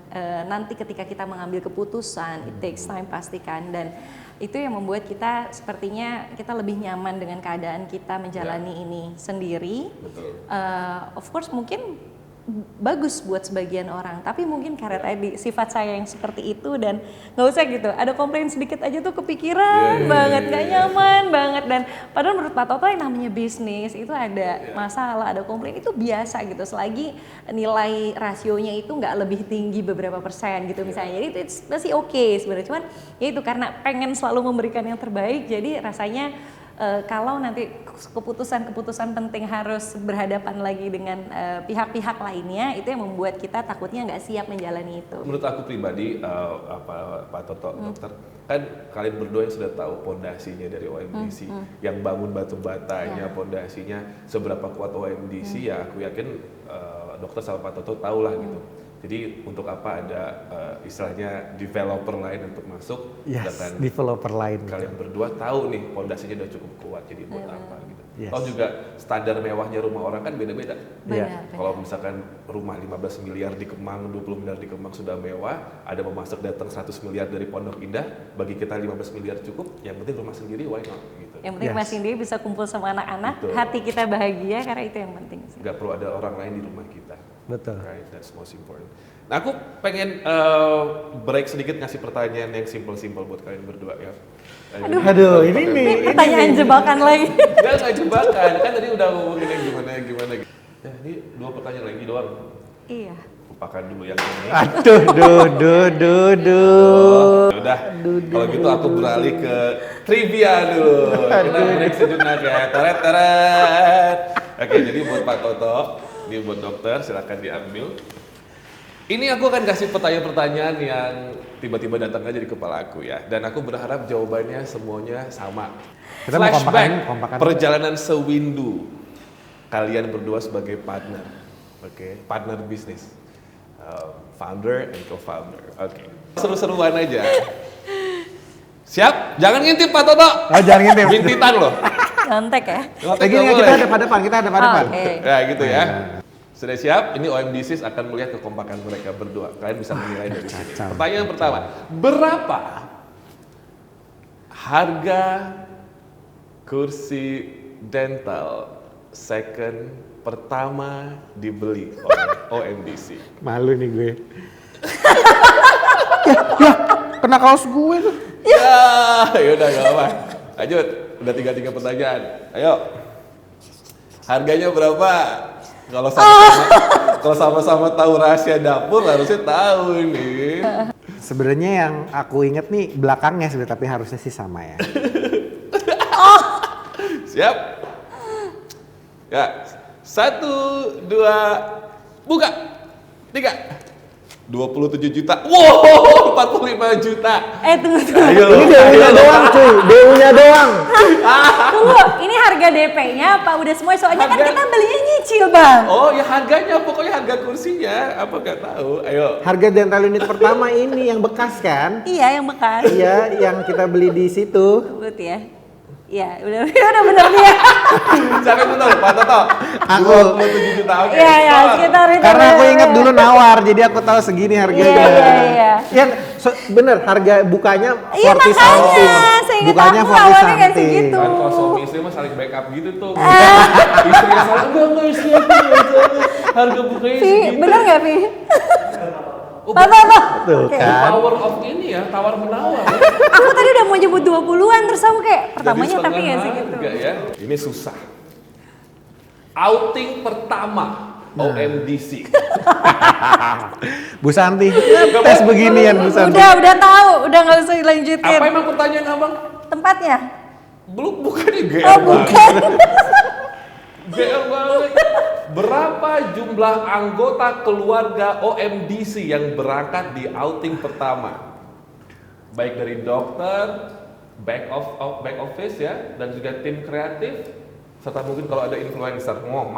nanti ketika kita mengambil keputusan, it takes time pastikan, dan itu yang membuat kita sepertinya kita lebih nyaman dengan keadaan kita menjalani ini sendiri. Of course mungkin bagus buat sebagian orang, tapi mungkin karena tadi sifat saya yang seperti itu dan nggak usah gitu, ada komplain sedikit aja tuh kepikiran banget, nggak nyaman banget. Dan padahal menurut Pak Toto yang namanya bisnis itu ada masalah, ada komplain itu biasa gitu, selagi nilai rasionya itu nggak lebih tinggi beberapa persen gitu misalnya, jadi itu masih oke sebenarnya. Cuman ya itu karena pengen selalu memberikan yang terbaik, jadi rasanya kalau nanti keputusan-keputusan penting harus berhadapan lagi dengan pihak-pihak lainnya, itu yang membuat kita takutnya nggak siap menjalani itu. Menurut aku pribadi, Pak Toto, dokter, kan kalian berdua yang sudah tahu pondasinya dari OMDC, yang bangun batu batanya, pondasinya seberapa kuat OMDC, ya aku yakin dokter sama Pak Toto tahu lah gitu. Jadi untuk apa ada istilahnya developer lain untuk masuk, Yes, developer lain. kalian berdua tahu nih pondasinya udah cukup kuat, jadi buat apa gitu. Yes. Tahu juga standar mewahnya rumah orang kan beda-beda. Benar. Kalau misalkan rumah 15 miliar di Kemang, 20 miliar di Kemang sudah mewah, ada pemasok datang 100 miliar dari Pondok Indah, bagi kita 15 miliar cukup, yang penting rumah sendiri why not gitu. Yang penting masing dia bisa kumpul sama anak-anak, Betul. hati kita bahagia, karena itu yang penting sih. Nggak perlu ada orang lain di rumah kita. Betul. Right, that's most important. Nah, aku pengen break sedikit ngasih pertanyaan yang simple-simple buat kalian berdua ya. Aduh, ini nih. Pertanyaan jebakan lagi. Enggak jebakan, kan tadi udah ngomongin yang gimana. Ya, ini 2 pertanyaan lagi doang. Iya. Lupakan dulu yang ini. Aduh, Udah, kalau gitu aku beralih ke trivia dulu. Kita break sejenak ya. Teret. Oke, jadi buat Pak Toto, ini buat dokter, silakan diambil. Ini aku akan kasih pertanyaan-pertanyaan yang tiba-tiba datang aja di kepala aku ya. Dan aku berharap jawabannya semuanya sama. Kita mau Flashback kompakan. perjalanan sewindu kalian berdua sebagai partner, oke, partner bisnis, founder and co-founder, oke. Seru-seruan aja. Siap? Jangan ngintip Pak Toto. Oh, jangan ngintip. Bintitan loh. Nyontek ya. Ngotek Gini, nggak kita boleh. hadap-hadapan, kita hadap-hadapan. Oke. Ya gitu ya. Sudah siap? Ini OMDC akan melihat kekompakan mereka berdua. Kalian bisa menilai dari sini. kacau. Pertanyaan pertama, berapa harga kursi dental second pertama dibeli oleh OMDC? Malu nih gue. Kena kaos gue tuh. Ya udah gak apa. Lanjut, udah 3 pertanyaan. Ayo. Harganya berapa? Kalau sama-sama tahu rahasia dapur harusnya tahu ini. Sebenarnya yang aku inget nih belakangnya sebenarnya, tapi harusnya sih sama ya. Siap? Ya. 1, 2, buka. 3. 27 juta. Wow, 45 juta. Tunggu. Ayo. Ini DU-nya doang cuy, DU-nya doang. Tunggu, ini harga DP-nya apa udah semua? Soalnya kan Harga- kita belinya nyicil, Bang. Oh, ya harganya, pokoknya harga kursinya. Apa nggak tahu? Ayo. Harga dental unit pertama ini yang bekas kan? Iya, yang bekas. Iya, yang kita beli di situ. Sebut ya. Iya, udah bener dia. Siapa yang betul? Pak Toto. Aku. 27 juta. Oke. Iya, iya, Skor. sekitar itu. Karena aku bener. ingat dulu nawar, jadi aku tahu segini harganya. Iya. Yang bener harga bukanya 40 Iya, makanya. something. Seingat Bukanya aku 40 awalnya kayak something. segitu. Kan kalau suami istri mah saling backup gitu tuh. Istrinya salah, enggak istri aku harga bukanya Vi, segitu. bener nggak, Vi? Oh, Apa? Tuh Oke. kan. Power of ini ya, tawar menawar. Ya. Aku tadi udah mau nyebut 20-an, terus aku kayak pertamanya Jadi tapi nggak setengah segitu. harga ya. Ini susah. Outing pertama OMDC. Bu Santi, tes beginian Bu Santi. Udah tahu, udah nggak usah dilanjutin. Apa emang pertanyaan abang? Tempatnya? Belum, bukannya GR Oh, banget. bukan. GR banget. Berapa jumlah anggota keluarga OMDC yang berangkat di outing pertama? Baik dari dokter, back office ya, dan juga tim kreatif, serta mungkin kalau ada influencer, mam.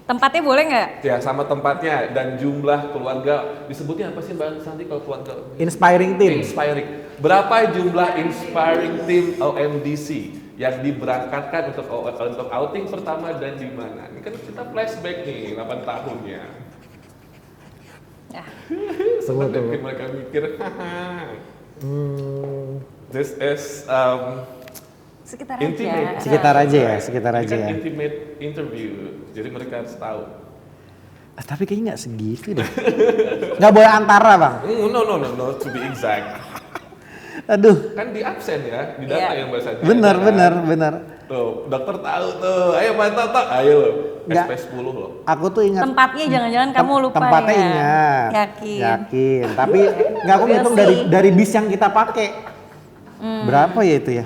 Tempatnya boleh nggak? Ya, sama tempatnya dan jumlah keluarga. Disebutnya apa sih Mbak Santi kalau keluarga? Inspiring team. Inspiring. Berapa jumlah inspiring team OMDC yang diberangkatkan untuk outing pertama dan di mana? Ini kan kita flashback nih 8 tahunnya. Ya. Senang deh bikin mereka mikir. This is Sekitar intimate. aja. Sekitar aja Ini kan ya. intimate interview. Jadi mereka harus tahu. Tapi kayaknya nggak segitu deh. Nggak boleh antara bang. No, to be exact. Aduh. Kan di absen ya, di data Iya. yang bahasa Bener. Tuh, dokter tahu tuh. Ayo Pak Toto, ayo lo. Nggak. SP10 lo. Aku tuh ingat. Tempatnya jangan-jangan kamu lupa Tempatnya ya? ingat. Yakin. Tapi nggak, aku We'll ngitung see. dari bis yang kita pakai. Berapa ya itu ya?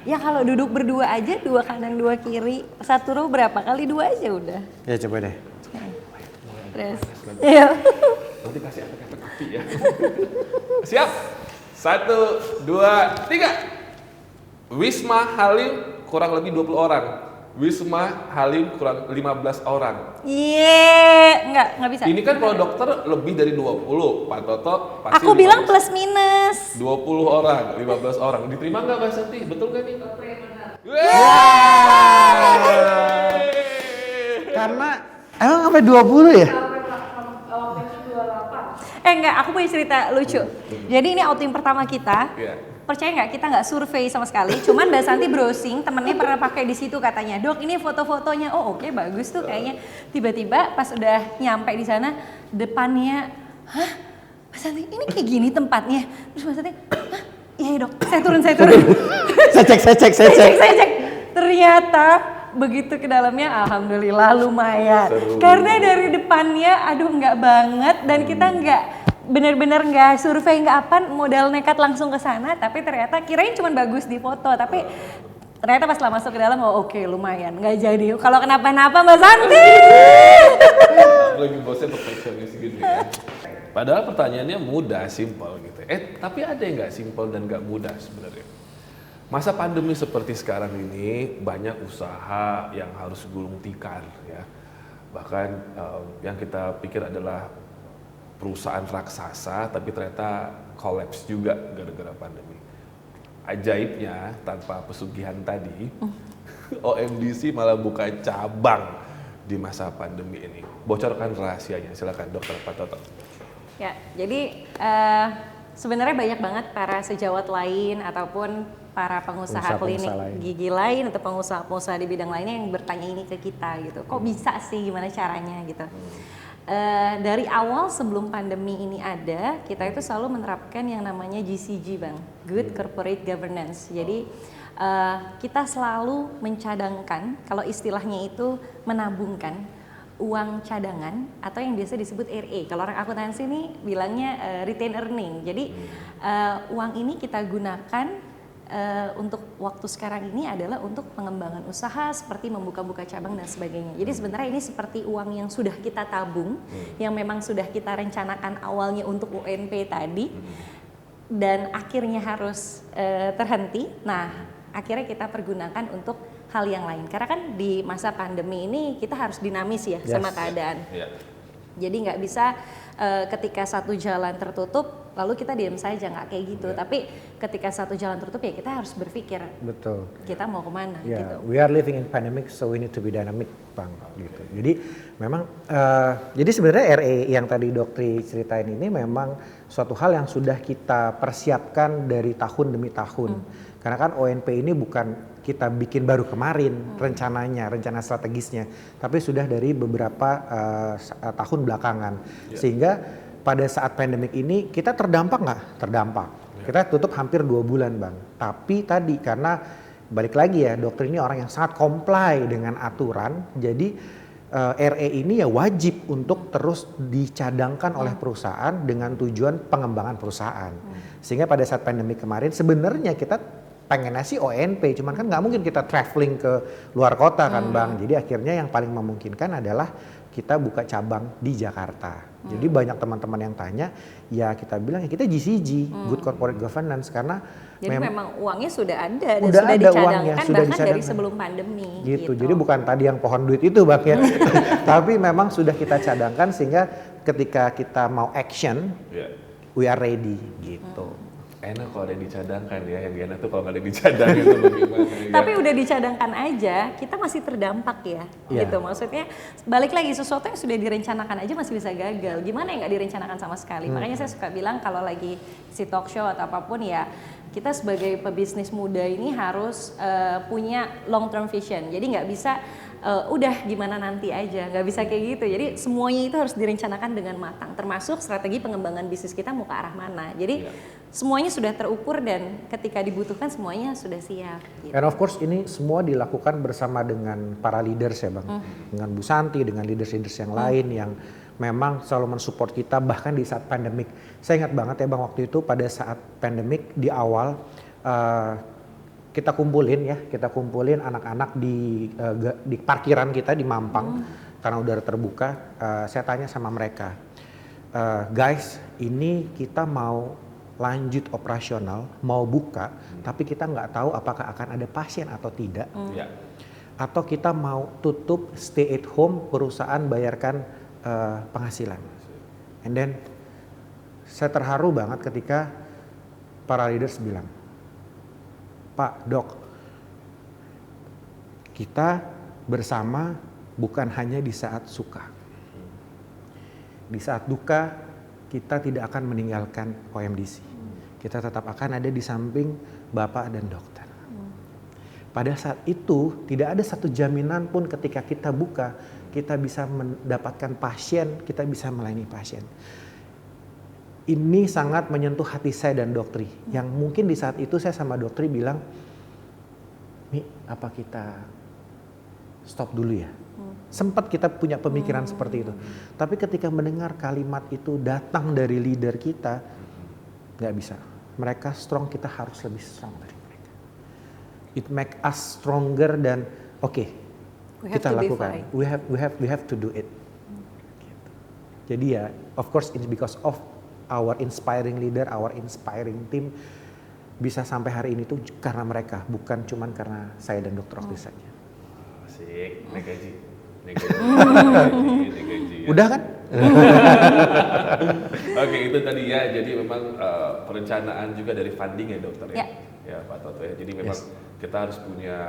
Ya kalau duduk berdua aja, 2 kanan 2 kiri, 1 row berapa kali 2 aja udah. Ya coba deh. Terus. Iya. Nanti kasih efek-efek api ya. Siap. 1, 2, 3. Wisma Halim kurang lebih 20 orang. Wisma Halim kurang 15 orang. Nggak bisa. Ini kan kalau dokter lebih dari 20. Pak Toto pasti Aku bilang 15. plus minus. 20 orang, 15 orang. Diterima nggak Mbak Santi? Betul nggak nih? Karena emang sampai 20 ya? Enggak, aku punya cerita lucu. Jadi ini outing pertama kita. Iya. Percaya nggak, kita nggak survei sama sekali. Cuman Mbak Santi browsing, temennya pernah pakai di situ katanya. Dok, ini foto-fotonya. Oh oke, bagus tuh kayaknya. Tiba-tiba pas udah nyampe di sana, depannya, hah? Mbak Santi, ini kayak gini tempatnya. Terus Mbak Santi, hah? Iya dok, saya turun. Saya cek. Ternyata begitu ke dalamnya, alhamdulillah lumayan. Seru. Karena dari depannya, aduh nggak banget, dan kita nggak bener-bener nggak survei nggak apa, modal nekat langsung ke sana. Tapi ternyata kirain cuma bagus di foto, tapi ternyata pas setelah masuk ke dalam, oh oke, lumayan, nggak jadi. Kalau kenapa-napa Mbak Santi. Lagi bosnya perfeksionis gitu ya. Padahal pertanyaannya mudah, simpel gitu. Tapi ada yang nggak simpel dan nggak mudah sebenarnya. Masa pandemi seperti sekarang ini banyak usaha yang harus gulung tikar ya. Bahkan yang kita pikir adalah perusahaan raksasa, tapi ternyata collapse juga gara-gara pandemi. Ajaibnya tanpa pesugihan tadi, OMDC malah buka cabang di masa pandemi ini. Bocorkan rahasianya, silakan Dokter Patoto. Ya, jadi sebenarnya banyak banget para sejawat lain ataupun para pengusaha klinik gigi lain atau pengusaha-pengusaha di bidang lainnya yang bertanya ini ke kita gitu. Kok bisa sih, gimana caranya gitu. Dari awal sebelum pandemi ini ada, kita itu selalu menerapkan yang namanya GCG, Bang, Good Corporate Governance. Jadi kita selalu mencadangkan, kalau istilahnya itu menabungkan uang cadangan atau yang biasa disebut RE. Kalau orang akuntansi ini bilangnya retain earning. Jadi uang ini kita gunakan untuk waktu sekarang ini adalah untuk pengembangan usaha seperti membuka-buka cabang dan sebagainya. Jadi sebenarnya ini seperti uang yang sudah kita tabung, yang memang sudah kita rencanakan awalnya untuk UNP tadi, dan akhirnya harus terhenti. Nah, akhirnya kita pergunakan untuk hal yang lain. Karena kan di masa pandemi ini kita harus dinamis ya sama keadaan. Jadi nggak bisa ketika satu jalan tertutup lalu kita diam saja, nggak kayak gitu. Tapi ketika satu jalan tertutup ya kita harus berpikir. Betul. Kita mau kemana gitu. We are living in pandemic, so we need to be dynamic, Bang. Gitu. Jadi memang, jadi sebenarnya RE yang tadi Doktri ceritain ini memang suatu hal yang sudah kita persiapkan dari tahun demi tahun. Karena kan ONP ini bukan kita bikin baru kemarin rencananya, rencana strategisnya, tapi sudah dari beberapa tahun belakangan. Sehingga pada saat pandemik ini kita terdampak nggak? Terdampak. Kita tutup hampir 2 bulan, Bang. Tapi tadi karena balik lagi ya, dokter ini orang yang sangat comply dengan aturan, jadi RE ini ya wajib untuk terus dicadangkan oleh perusahaan dengan tujuan pengembangan perusahaan. Sehingga pada saat pandemi kemarin sebenarnya kita pengennya sih ONP, cuman kan nggak mungkin kita traveling ke luar kota kan, Bang. Jadi akhirnya yang paling memungkinkan adalah kita buka cabang di Jakarta. Jadi banyak teman-teman yang tanya, ya kita bilang ya kita GCG, Good Corporate Governance, karena jadi memang uangnya sudah ada dan sudah sudah ada dicadangkan uangnya, sudah bahkan dicadangkan dari sebelum pandemi. Gitu. Jadi bukan tadi yang pohon duit itu, Bang ya. Tapi memang sudah kita cadangkan sehingga ketika kita mau action, we are ready gitu. Enak kalau ada yang dicadangkan ya, yang enak tuh kalau nggak ada yang dicadangkan itu bagaimana ya. Tapi udah dicadangkan aja, kita masih terdampak ya, gitu. Maksudnya balik lagi, sesuatu yang sudah direncanakan aja masih bisa gagal. Gimana yang nggak direncanakan sama sekali? Makanya saya suka bilang kalau lagi si talk show atau apapun ya, kita sebagai pebisnis muda ini harus punya long term vision. Jadi nggak bisa udah gimana nanti aja, nggak bisa kayak gitu. Jadi semuanya itu harus direncanakan dengan matang, termasuk strategi pengembangan bisnis kita mau ke arah mana. Jadi semuanya sudah terukur dan ketika dibutuhkan semuanya sudah siap. Gitu. And of course ini semua dilakukan bersama dengan para leaders ya, Bang, dengan Bu Santi, dengan leaders-leaders yang lain yang memang selalu mensupport kita bahkan di saat pandemik. Saya ingat banget ya, Bang, waktu itu pada saat pandemik di awal. Kita kumpulin anak-anak di parkiran kita di Mampang karena udah terbuka. Saya tanya sama mereka, guys, ini kita mau lanjut operasional, mau buka, tapi kita nggak tahu apakah akan ada pasien atau tidak, atau kita mau tutup, stay at home, perusahaan bayarkan penghasilan. And then saya terharu banget ketika para leaders bilang, Pak, Dok, kita bersama bukan hanya di saat suka. Di saat duka, kita tidak akan meninggalkan OMDC. Kita tetap akan ada di samping Bapak dan dokter. Pada saat itu, tidak ada satu jaminan pun ketika kita buka, kita bisa mendapatkan pasien, kita bisa melayani pasien. Ini sangat menyentuh hati saya dan Doktri. Yang mungkin di saat itu saya sama Doktri bilang, Mi, apa kita stop dulu ya? Sempat kita punya pemikiran seperti itu. Tapi ketika mendengar kalimat itu datang dari leader kita, nggak bisa. Mereka strong, kita harus lebih strong dari mereka. It make us stronger dan oke, kita lakukan. We have to do it. Jadi ya, of course it's because of our inspiring leader, our inspiring team bisa sampai hari ini tuh karena mereka, bukan cuman karena saya dan Dr. Okti saja. Asik, naik gaji. Naik gaji. Ya. Udah kan? Oke, itu tadi ya. Jadi memang perencanaan juga dari funding ya dokter ya. Ya. Ya Pak Toto ya. Jadi memang kita harus punya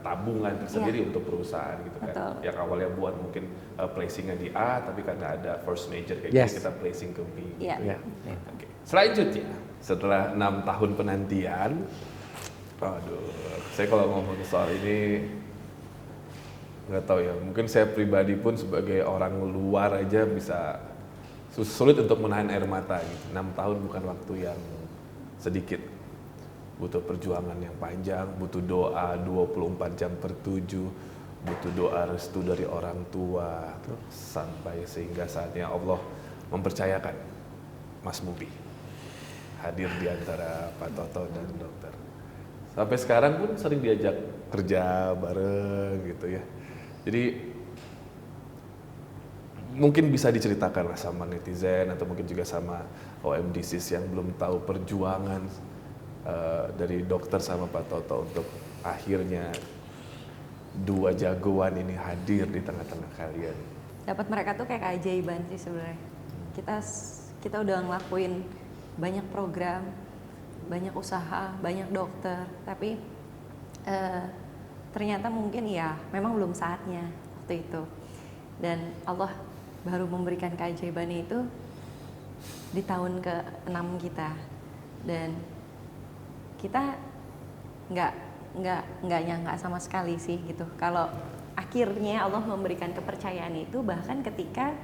tabungan tersendiri untuk perusahaan gitu kan. Betul. Yang awalnya buat mungkin placingnya di A, tapi karena ada first major kayak Yes. gini kita placing ke B. Iya. Ya. Oke. Selanjutnya, setelah 6 tahun penantian, aduh, saya kalau ngomong soal ini nggak tahu ya. Mungkin saya pribadi pun sebagai orang luar aja bisa sulit untuk menahan air mata gitu. 6 tahun bukan waktu yang sedikit. Butuh perjuangan yang panjang, butuh doa 24 jam per 7, butuh doa restu dari orang tua, sampai sehingga saatnya Allah mempercayakan Mas Mubi hadir di antara Pak Toto dan dokter. Sampai sekarang pun sering diajak kerja bareng gitu ya. Jadi mungkin bisa diceritakan lah sama netizen atau mungkin juga sama OMDCs yang belum tahu perjuangan dari dokter sama Pak Toto untuk akhirnya dua jagoan ini hadir di tengah-tengah kalian. Dapat mereka tuh kayak keajaiban sih sebenarnya. Kita udah ngelakuin banyak program, banyak usaha, banyak dokter, tapi ternyata mungkin ya memang belum saatnya waktu itu. Dan Allah baru memberikan keajaiban itu di tahun ke-6 kita. Dan kita nggak nyangka sama sekali sih gitu. Kalau akhirnya Allah memberikan kepercayaan itu bahkan ketika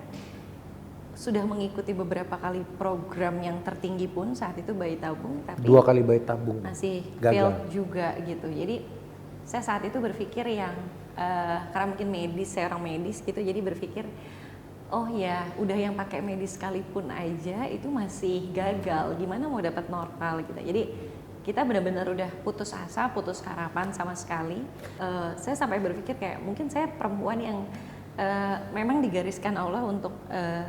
sudah mengikuti beberapa kali program yang tertinggi pun saat itu bayi tabung, tapi 2 kali bayi tabung masih gagal failed juga gitu. Jadi saya saat itu berpikir yang karena mungkin medis, saya orang medis gitu, jadi berpikir oh ya udah yang pakai medis sekalipun aja itu masih gagal, gimana mau dapat normal gitu. Jadi kita benar-benar udah putus asa, putus harapan sama sekali. Saya sampai berpikir kayak mungkin saya perempuan yang memang digariskan Allah untuk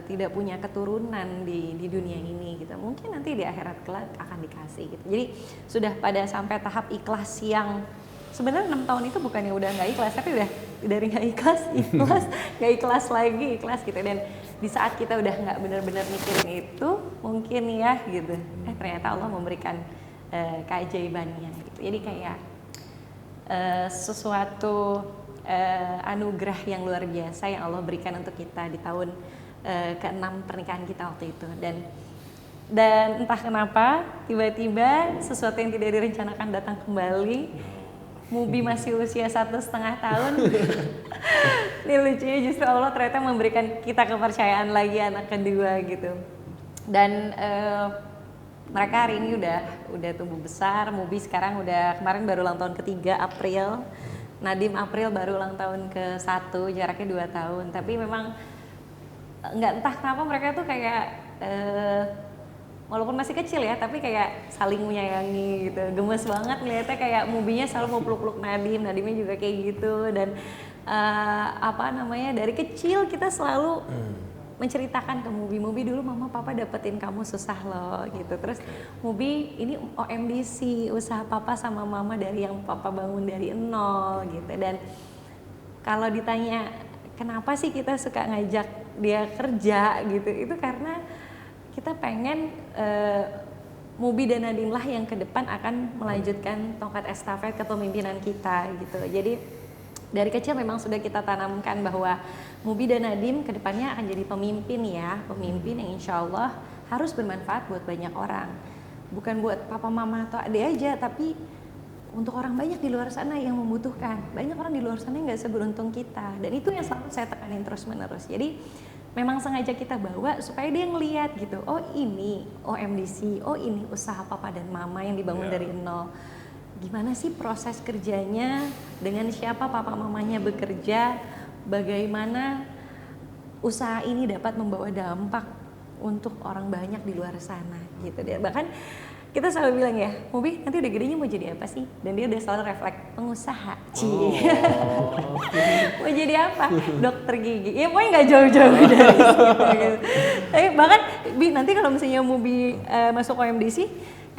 tidak punya keturunan di dunia ini gitu. Mungkin nanti di akhirat kelak akan dikasih gitu. Jadi sudah pada sampai tahap ikhlas yang sebenarnya 6 tahun itu bukannya udah nggak ikhlas, tapi udah dari nggak ikhlas, nggak ikhlas lagi, ikhlas gitu. Dan di saat kita udah nggak benar-benar mikirin itu, mungkin ya gitu. Ternyata Allah memberikan keajaibannya gitu. Jadi kayak sesuatu anugerah yang luar biasa yang Allah berikan untuk kita di tahun ke-6 pernikahan kita waktu itu. Dan entah kenapa tiba-tiba sesuatu yang tidak direncanakan datang kembali. Mubi masih usia 1,5 tahun. Ini lucunya justru Allah ternyata memberikan kita kepercayaan lagi anak kedua gitu. Dan mereka hari ini udah tumbuh besar. Mubi sekarang udah kemarin baru ulang tahun ke-3 April. Nadim April baru ulang tahun ke-1, jaraknya 2 tahun. Tapi memang nggak entah kenapa mereka tuh kayak walaupun masih kecil ya, tapi kayak saling menyayangi gitu. Gemes banget ngeliatnya, kayak Mubinya selalu mau peluk-peluk Nadim, Nadimnya juga kayak gitu. Dan dari kecil kita selalu menceritakan ke Mubi dulu mama papa dapetin kamu susah loh gitu. Terus Mubi ini OMDC, usaha papa sama mama dari yang papa bangun dari nol gitu. Dan kalau ditanya kenapa sih kita suka ngajak dia kerja gitu, itu karena kita pengen Mubi dan Nadim lah yang ke depan akan melanjutkan tongkat estafet kepemimpinan kita gitu. Jadi dari kecil memang sudah kita tanamkan bahwa Mubi dan Nadim ke depannya akan jadi pemimpin ya, pemimpin yang insya Allah harus bermanfaat buat banyak orang. Bukan buat papa mama atau adik aja, tapi untuk orang banyak di luar sana yang membutuhkan. Banyak orang di luar sana yang gak seberuntung kita, dan itu yang selalu saya tekanin terus menerus. Jadi memang sengaja kita bawa supaya dia ngeliat gitu, oh ini OMDC, oh ini usaha papa dan mama yang dibangun dari nol. Gimana sih proses kerjanya, dengan siapa papa mamanya bekerja, bagaimana usaha ini dapat membawa dampak untuk orang banyak di luar sana gitu. Dan bahkan kita selalu bilang ya, Mubi nanti udah gedenya mau jadi apa sih? Dan dia udah selalu refleks pengusaha, mau jadi apa? Dokter gigi. Ya pokoknya nggak jauh-jauh dari situ. Gitu. Tapi bahkan Bi, nanti kalau misalnya Mubi masuk OMDC,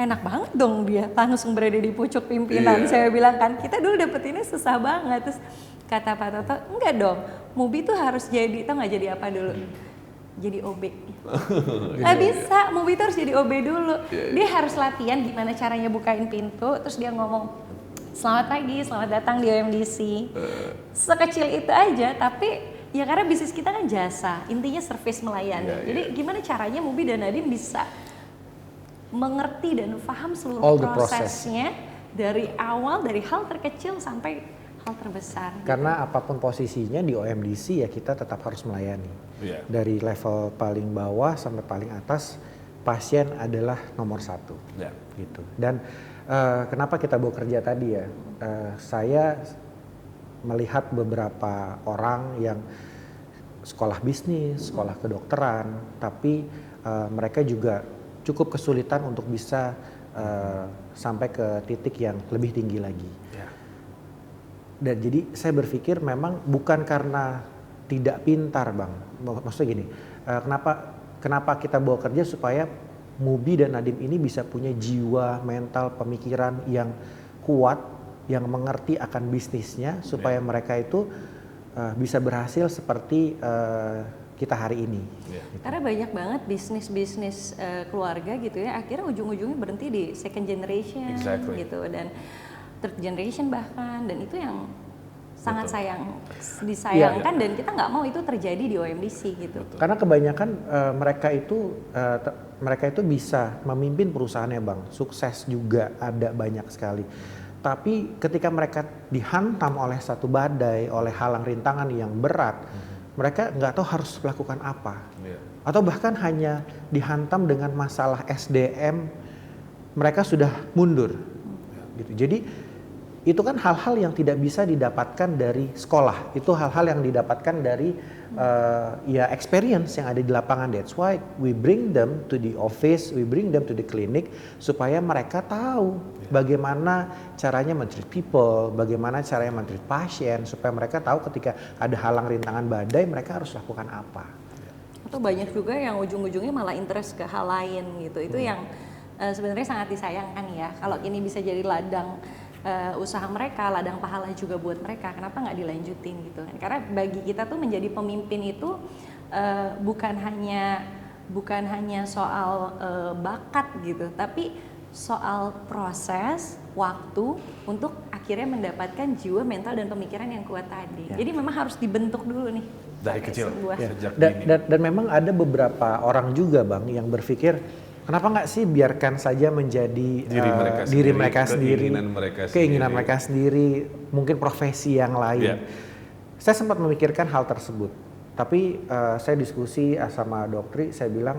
enak banget dong dia langsung berada di pucuk pimpinan. Saya bilang kan, kita dulu dapetinnya susah banget. Terus kata Pak Toto, enggak dong, Mubi tuh harus jadi, tau nggak jadi apa dulu? Jadi OB. Nggak bisa, Mubi itu harus jadi OB dulu. Dia harus latihan gimana caranya bukain pintu, terus dia ngomong, selamat pagi, selamat datang di OMDC. Sekecil itu aja, tapi ya karena bisnis kita kan jasa, intinya service melayani. Jadi gimana caranya Mubi dan Nadine bisa mengerti dan paham seluruh prosesnya dari awal, dari hal terkecil sampai hal terbesar. Karena apapun posisinya di OMDC ya kita tetap harus melayani. Dari level paling bawah sampai paling atas, pasien adalah nomor satu. Gitu. Dan kenapa kita bekerja tadi ya? Saya melihat beberapa orang yang sekolah bisnis, sekolah kedokteran, tapi mereka juga cukup kesulitan untuk bisa sampai ke titik yang lebih tinggi lagi. Dan jadi saya berpikir memang bukan karena tidak pintar Bang, maksudnya gini, kenapa kita bawa kerja supaya Mubi dan Nadine ini bisa punya jiwa, mental, pemikiran yang kuat, yang mengerti akan bisnisnya, supaya mereka itu bisa berhasil seperti kita hari ini. Karena banyak banget bisnis-bisnis keluarga gitu ya, akhirnya ujung-ujungnya berhenti di second generation gitu, dan third generation bahkan, dan itu yang sangat disayangkan dan kita nggak mau itu terjadi di OMDC gitu. Karena kebanyakan mereka itu bisa memimpin perusahaannya Bang, sukses juga ada banyak sekali. Tapi ketika mereka dihantam oleh satu badai, oleh halang rintangan yang berat, mereka nggak tahu harus melakukan apa. Atau bahkan hanya dihantam dengan masalah SDM, mereka sudah mundur. Gitu. Jadi itu kan hal-hal yang tidak bisa didapatkan dari sekolah. Itu hal-hal yang didapatkan dari ya experience yang ada di lapangan. That's why we bring them to the office, we bring them to the clinic supaya mereka tahu bagaimana caranya men-treat people, bagaimana caranya men-treat pasien, supaya mereka tahu ketika ada halang rintangan badai mereka harus lakukan apa. Atau banyak juga yang ujung-ujungnya malah interest ke hal lain gitu. Itu yang sebenarnya sangat disayangkan ya. Kalau ini bisa jadi ladang usaha mereka, ladang pahala juga buat mereka, kenapa nggak dilanjutin gitu kan? Karena bagi kita tuh menjadi pemimpin itu bukan hanya soal bakat gitu, tapi soal proses, waktu untuk akhirnya mendapatkan jiwa, mental dan pemikiran yang kuat tadi. Jadi memang harus dibentuk dulu nih dari kecil. Dan memang ada beberapa orang juga Bang yang berpikir, kenapa nggak sih biarkan saja menjadi diri mereka sendiri, keinginan mereka sendiri, mungkin profesi yang lain. Saya sempat memikirkan hal tersebut, tapi saya diskusi sama Doktri, saya bilang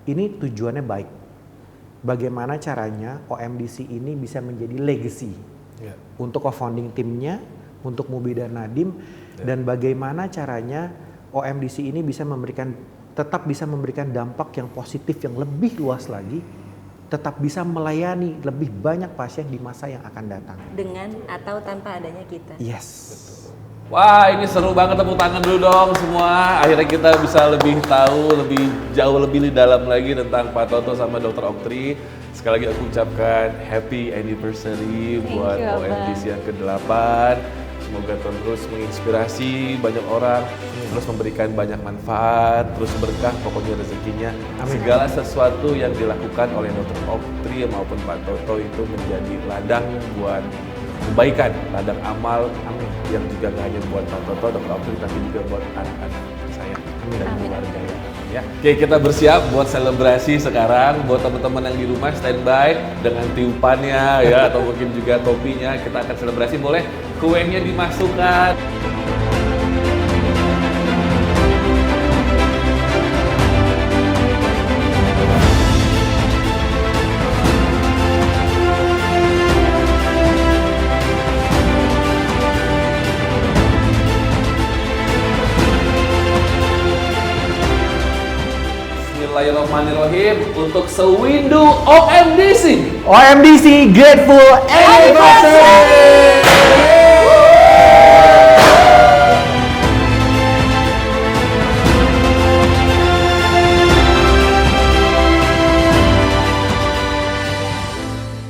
ini tujuannya baik. Bagaimana caranya OMDC ini bisa menjadi legacy untuk co-founding timnya, untuk Mubi dan Nadine, dan bagaimana caranya OMDC ini bisa tetap bisa memberikan dampak yang positif yang lebih luas lagi, tetap bisa melayani lebih banyak pasien di masa yang akan datang. Dengan atau tanpa adanya kita. Yes. Wah, ini seru banget, tepuk tangan dulu dong semua. Akhirnya kita bisa lebih tahu, lebih dalam lagi tentang Pak Toto sama Dr. Oktri. Sekali lagi aku ucapkan happy anniversary buat OMDC yang ke-8. Semoga terus menginspirasi banyak orang, terus memberikan banyak manfaat, terus berkah pokoknya rezekinya. Segala sesuatu yang dilakukan oleh Dr. Oktri maupun Pak Toto itu menjadi ladang buat kebaikan, ladang amal yang juga gak hanya buat Pak Toto, Dr. Oktri, tapi juga buat anak-anak saya dan keluarga ya. Oke, kita bersiap buat selebrasi sekarang. Buat teman-teman yang di rumah standby dengan tiupannya ya, atau mungkin juga topinya, kita akan selebrasi. Boleh kuenya dimasukkan. Bismillahirrahmanirrahim untuk sewindu OMDC. OMDC Grateful Anniversary!